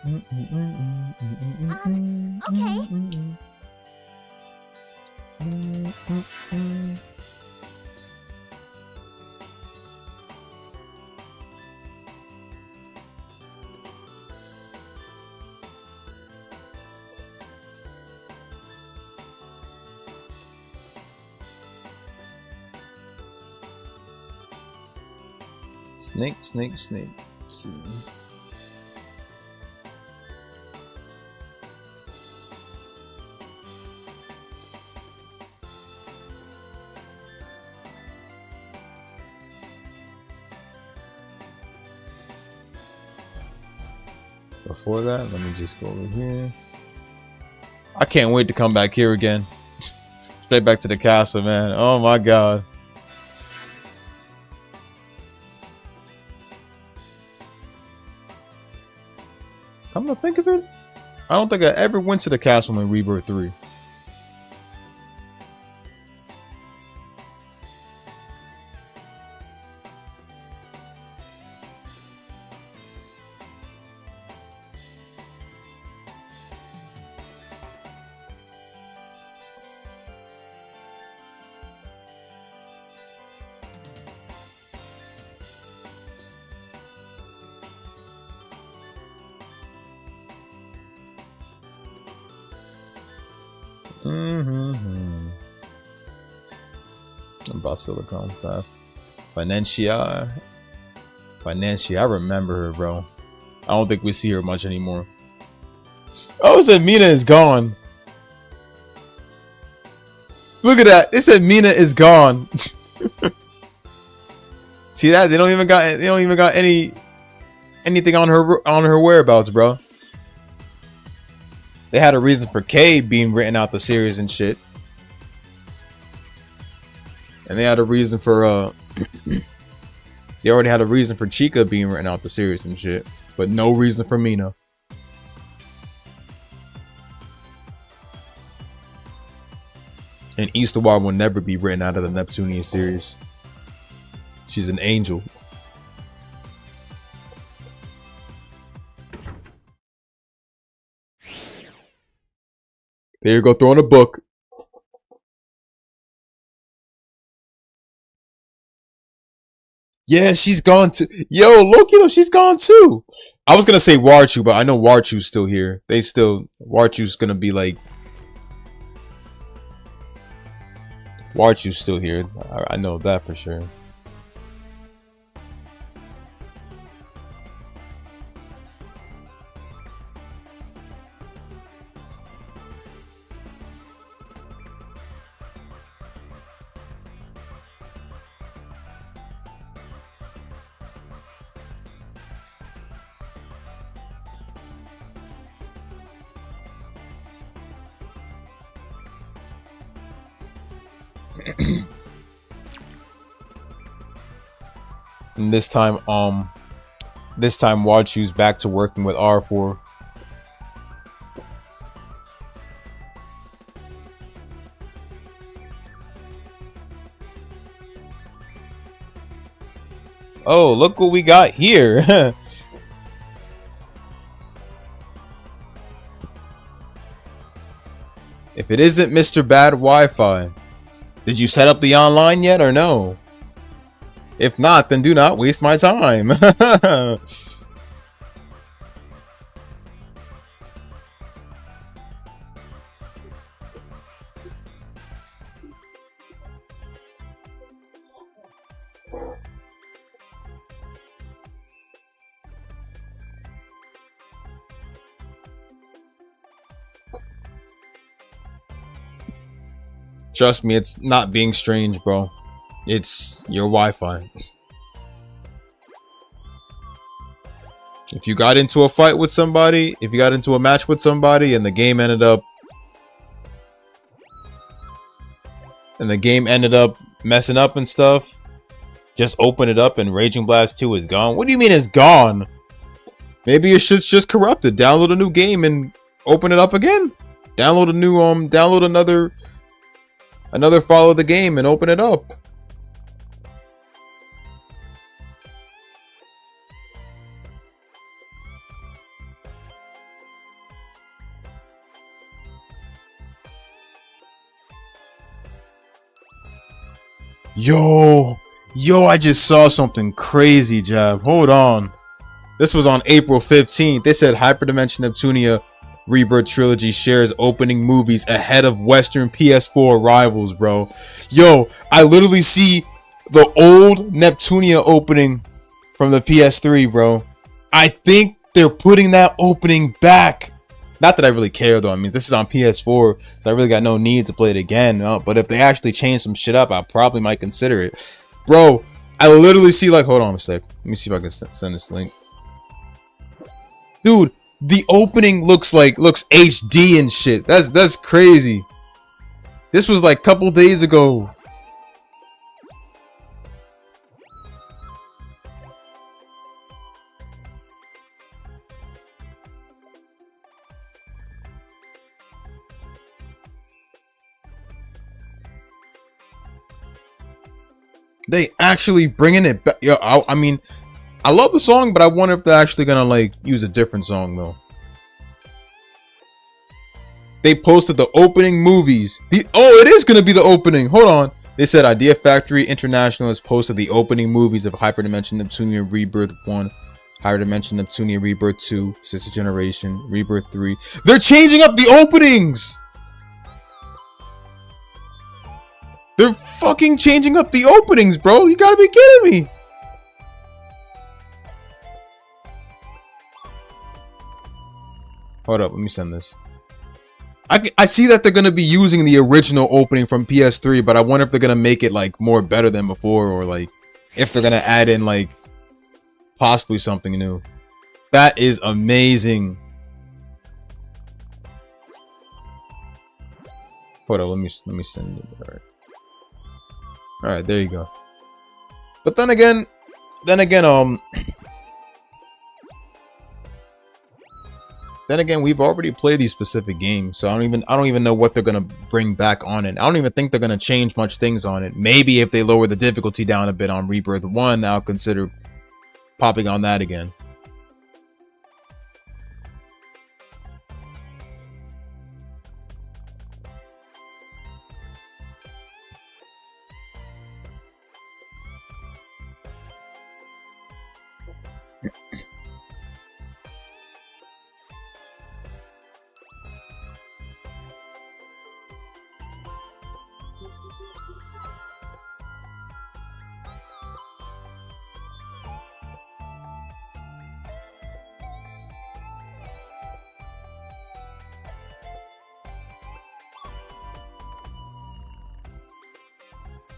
Okay. Snake, snake, snake. Let's see. Before that, let me just go over here. I can't wait to come back here again. Straight back to the castle, man. Oh my god. Come to think of it, I don't think I ever went to the castle in Rebirth 3. Basilicom staff. Financia, I remember her, bro. I don't think we see her much anymore. Oh, it said Mina is gone. Look at that. It said Mina is gone. See that? They don't even got anything on her whereabouts, bro. They had a reason for Kay being written out the series and shit. And they had a reason for they already had a reason for Chica being written out the series and shit, but no reason for Mina. And Easterwald will never be written out of the Neptunia series. She's an angel. There you go, throwing a book. Yeah, she's gone too. Yo, Loki, though, she's gone too. I was gonna say Warchu, but I know Warchu's still here. Warchu's gonna be like... Warchu's still here. I know that for sure. And this time Warchu's back to working with R4. Oh, look what we got here. If it isn't Mr. Bad Wi-Fi, did you set up the online yet or no? If not, then do not waste my time. Trust me, it's not being strange, bro. It's your Wi-Fi. If you got into a fight with somebody, if you got into a match with somebody and the game ended up messing up and stuff, just open it up and Raging Blast 2 is gone. What do you mean it's gone? Maybe your shit's just corrupted. Download a new game and open it up again. Download a new download another file of the game and open it up. Yo, I just saw something crazy, Jab. Hold on. This was on April 15th. They said Hyperdimension Neptunia Rebirth Trilogy shares opening movies ahead of Western PS4 rivals, bro. Yo, I literally see the old Neptunia opening from the PS3, bro. I think they're putting that opening back. Not that I really care, though. I mean, this is on PS4, so I really got no need to play it again. But if they actually change some shit up, I probably might consider it. Bro, I literally see, like, hold on a sec. Let me see if I can send this link. Dude, the opening looks HD and shit. That's crazy. This was like a couple days ago. They actually bringing it back. Yo, I mean, I love the song, but I wonder if they're actually gonna like use a different song though. They posted the opening movies. Oh, it is gonna be the opening. Hold on. They said Idea Factory International has posted the opening movies of Hyperdimension Neptunia Rebirth 1, Hyperdimension Neptunia Rebirth 2, Sister Generation, Rebirth 3. They're changing up the openings! They're fucking changing up the openings, bro. You gotta be kidding me. Hold up, let me send this. I see that they're gonna be using the original opening from PS3, but I wonder if they're gonna make it like more better than before, or like if they're gonna add in like possibly something new. That is amazing. Hold up, let me send it. All right, there you go. But then again, we've already played these specific games, so I don't even know what they're gonna bring back on it. I don't even think they're gonna change much things on it. Maybe if they lower the difficulty down a bit on Rebirth 1, I'll consider popping on that again.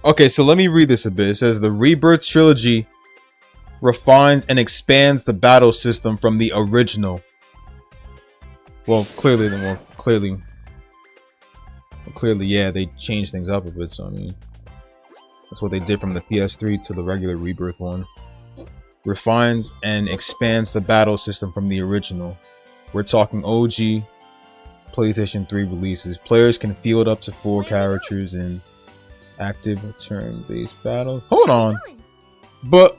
Okay, so let me read this a bit. It says the Rebirth Trilogy refines and expands the battle system from the original. Well, clearly, yeah, they changed things up a bit. So I mean, that's what they did from the PS3 to the regular Rebirth one. Refines and expands the battle system from the original. We're talking OG PlayStation 3 releases. Players can field up to 4 characters in active turn-based battle. Hold on, but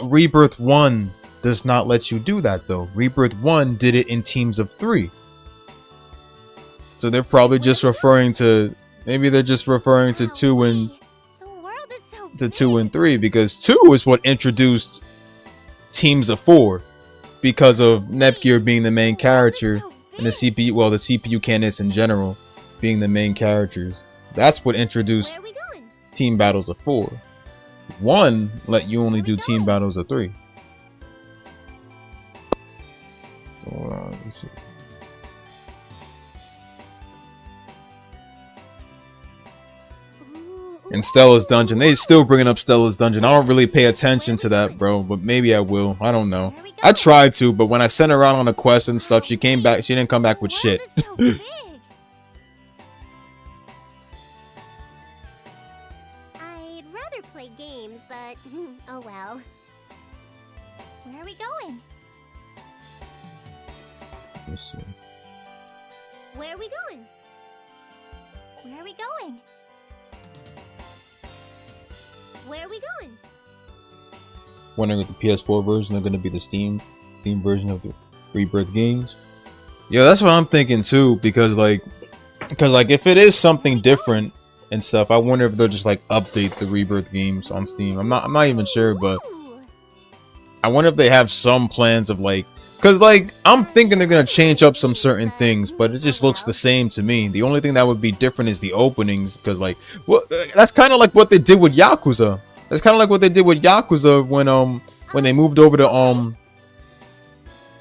Rebirth 1 does not let you do that though. Rebirth 1 did it in teams of 3. So they're probably just referring to, maybe they're just referring to 2 and 3, because 2 is what introduced teams of 4 because of Nepgear being the main character and the CPU, well, the CPU candidates in general being the main characters. That's what introduced team battles of 4. 1 let you only do team battles of 3. So hold on, let's see. And Stella's Dungeon, they still bringing up Stella's Dungeon. I don't really pay attention to that, bro, but maybe I will. I don't know. I tried to, but when I sent her out on a quest and stuff, she came back. She didn't come back with shit. Games, but oh well. Where are we going? Let's see. Where are we going? Where are we going? Where are we going? Wondering if the PS4 version are going to be the Steam version of the Rebirth games. Yeah, that's what I'm thinking too, because like if it is something different, and stuff. I wonder if they'll just like update the Rebirth games on Steam. I'm not even sure, but I wonder if they have some plans of like, cause like I'm thinking they're gonna change up some certain things, but it just looks the same to me. The only thing that would be different is the openings, because like, well, that's kind of like what they did with Yakuza. That's kind of like what they did with Yakuza when they moved over to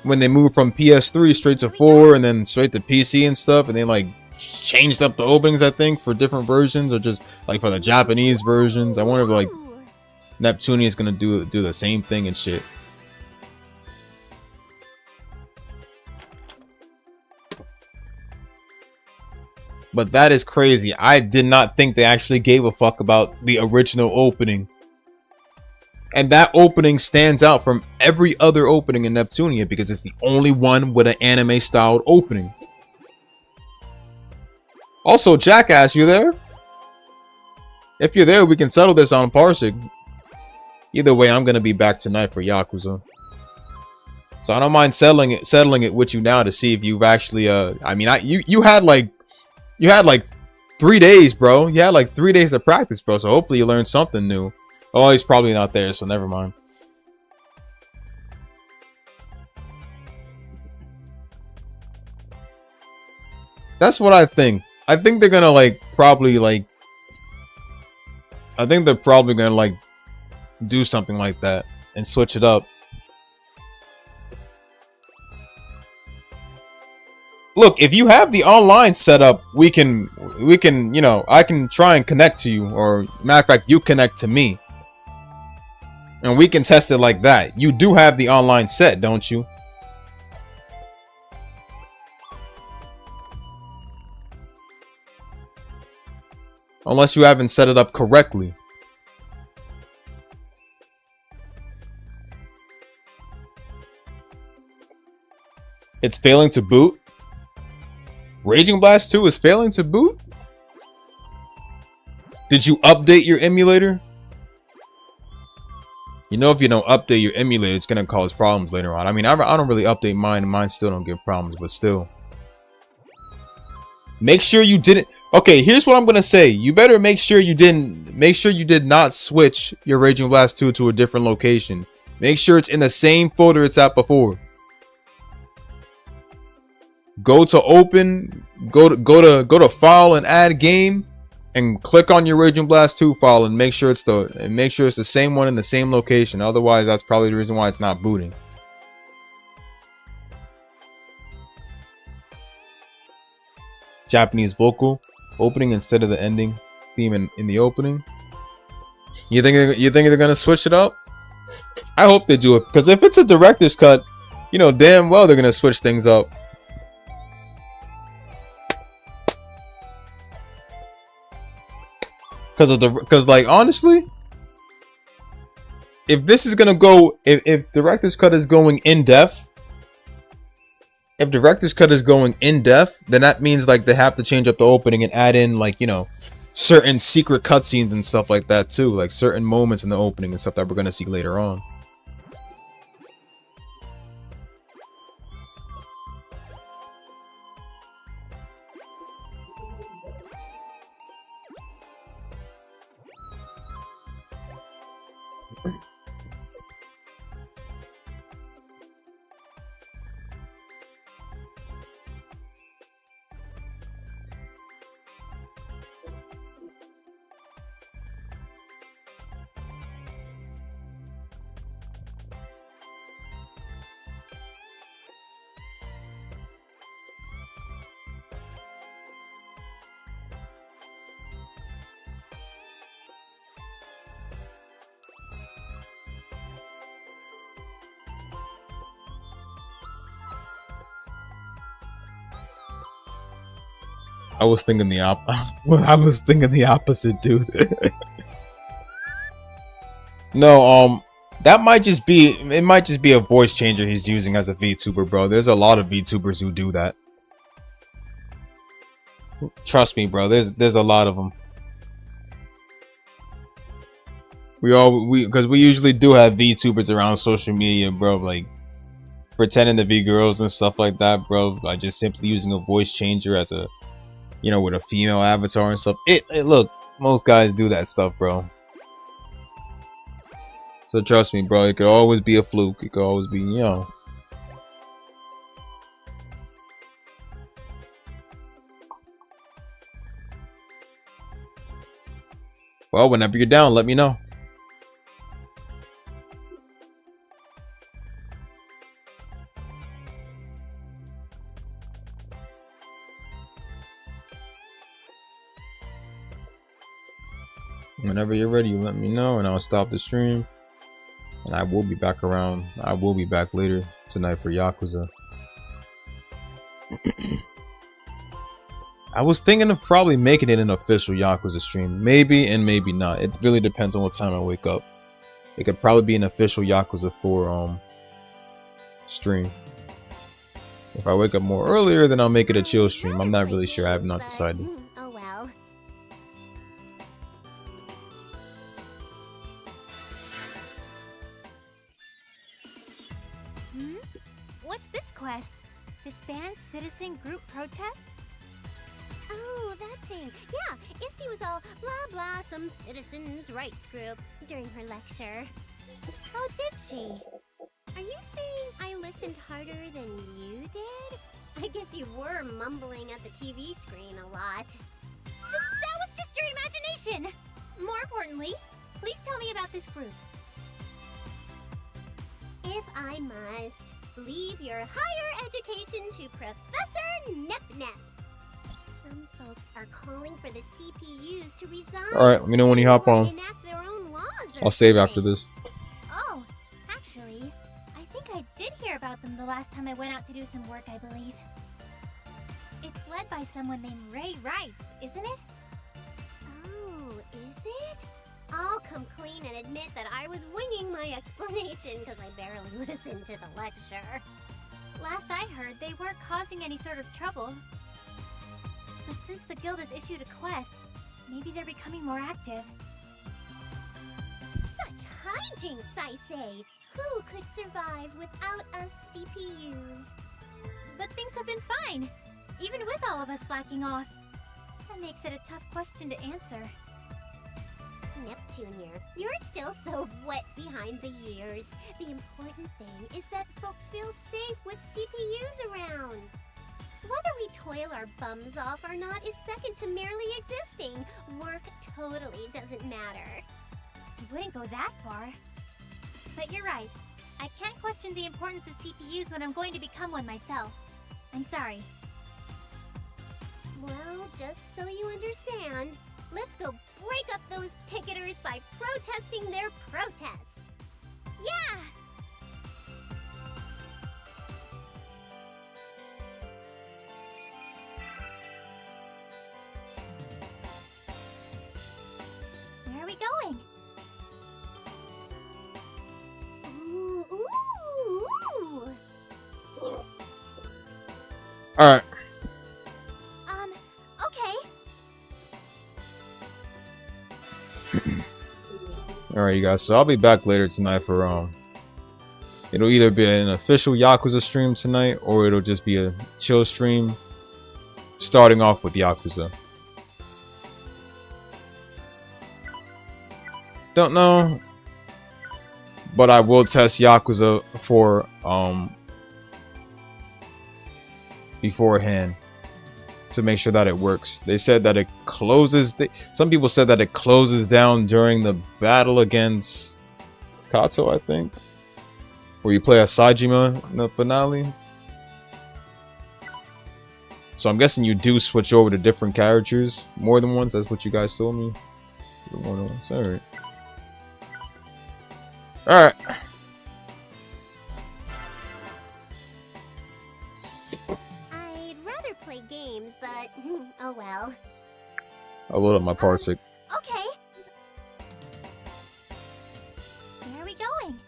when they moved from PS3 straight to 4 and then straight to PC and stuff, and they like changed up the openings, I think, for different versions, or just like for the Japanese versions. I wonder if like Neptunia is gonna do the same thing and shit. But that is crazy. I did not think they actually gave a fuck about the original opening. And that opening stands out from every other opening in Neptunia because it's the only one with an anime styled opening. Also, Jackass, you there? If you're there, we can settle this on Parsec. Either way, I'm gonna be back tonight for Yakuza. So I don't mind settling it with you now to see if you've actually I mean, you had like 3 days, bro. You had like 3 days of practice, bro. So hopefully you learned something new. Oh, he's probably not there, so never mind. That's what I think. I think they're gonna like probably like. I think they're probably gonna like do something like that and switch it up. Look, if you have the online setup, we can, you know, I can try and connect to you, or matter of fact, you connect to me. And we can test it like that. You do have the online set, don't you? Unless you haven't set it up correctly. It's failing to boot? Raging Blast 2 is failing to boot? Did you update your emulator? You know, if you don't update your emulator, it's gonna cause problems later on. I mean, I don't really update mine, and mine still don't give problems, but still. Make sure you didn't. Okay, here's what I'm gonna say. You better make sure you didn't. Make sure you did not switch your Raging Blast 2 to a different location. Make sure it's in the same folder it's at before. Go to open. Go to file and add game. And click on your Raging Blast 2 file and make sure it's the same one in the same location. Otherwise, that's probably the reason why it's not booting. Japanese vocal opening instead of the ending theme in the opening. You think they're gonna switch it up? I hope they do it, because if it's a director's cut, you know damn well they're gonna switch things up. Because like honestly, if this is gonna go, if director's cut is going in depth, then that means like they have to change up the opening and add in like, you know, certain secret cutscenes and stuff like that too, like certain moments in the opening and stuff that we're gonna see later on. I was thinking the opposite, dude. No, that might just be, it might just be a voice changer he's using as a VTuber, bro. There's a lot of VTubers who do that. Trust me, bro. There's a lot of them. Because we usually do have VTubers around social media, bro, like pretending to be girls and stuff like that, bro, by just simply using a voice changer as a, you know, with a female avatar and stuff. Look, Most guys do that stuff, bro. So trust me, bro. It could always be a fluke. It could always be, you know. Well, whenever you're down, let me know. Whenever you're ready, you let me know and I'll stop the stream. And I will be back around. I will be back later tonight for Yakuza. I was thinking of probably making it an official Yakuza stream. Maybe and maybe not. It really depends on what time I wake up. It could probably be an official Yakuza 4 stream. If I wake up more earlier, then I'll make it a chill stream. I'm not really sure. I have not decided. Oh well. What's this quest? Disband citizen group protest? Oh, that thing. Yeah, Isty was all blah blah some citizens' rights group during her lecture. How did she? Are you saying I listened harder than you did? I guess you were mumbling at the TV screen a lot. That was just your imagination! More importantly, please tell me about this group. If I must, leave your higher education to Professor Nep. Some folks are calling for the CPUs to resign. Alright, let me know when you hop on. Enact their own laws or I'll save something. after this. Oh, actually, I think I did hear about them the last time I went out to do some work, I believe. It's led by someone named Ray Wrights, isn't it? Oh, is it? I'll come clean and admit that I was winging my explanation because I barely listened to the lecture. Last I heard, they weren't causing any sort of trouble. But since the guild has issued a quest, maybe they're becoming more active. Such hijinks, I say! Who could survive without us CPUs? But things have been fine, even with all of us slacking off. That makes it a tough question to answer. Neptunia, you're still so wet behind the ears. The important thing is that folks feel safe with CPUs around. Whether we toil our bums off or not is second to merely existing. Work totally doesn't matter. Wouldn't go that far. But you're right. I can't question the importance of CPUs when I'm going to become one myself. I'm sorry. Well, just so you understand, let's go break up those picketers by protesting their protest. Yeah! Where are we going? Ooh, ooh, ooh. Alright. Okay. Alright, you guys. So I'll be back later tonight for it'll either be an official Yakuza stream tonight, or it'll just be a chill stream starting off with Yakuza. Don't know, but I will test Yakuza for beforehand to make sure that it works. They said that it closes. Some people said that it closes down during the battle against Kato, I think, where you play as Sajima in the finale. So I'm guessing you do switch over to different characters more than once. That's what you guys told me. More than once. All right. All right. I'd rather play games, but oh well. I'll load up my parsec. Okay. Where are we going?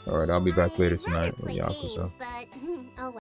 All right, I'll be back later I'd rather tonight with play Yakuza. games, but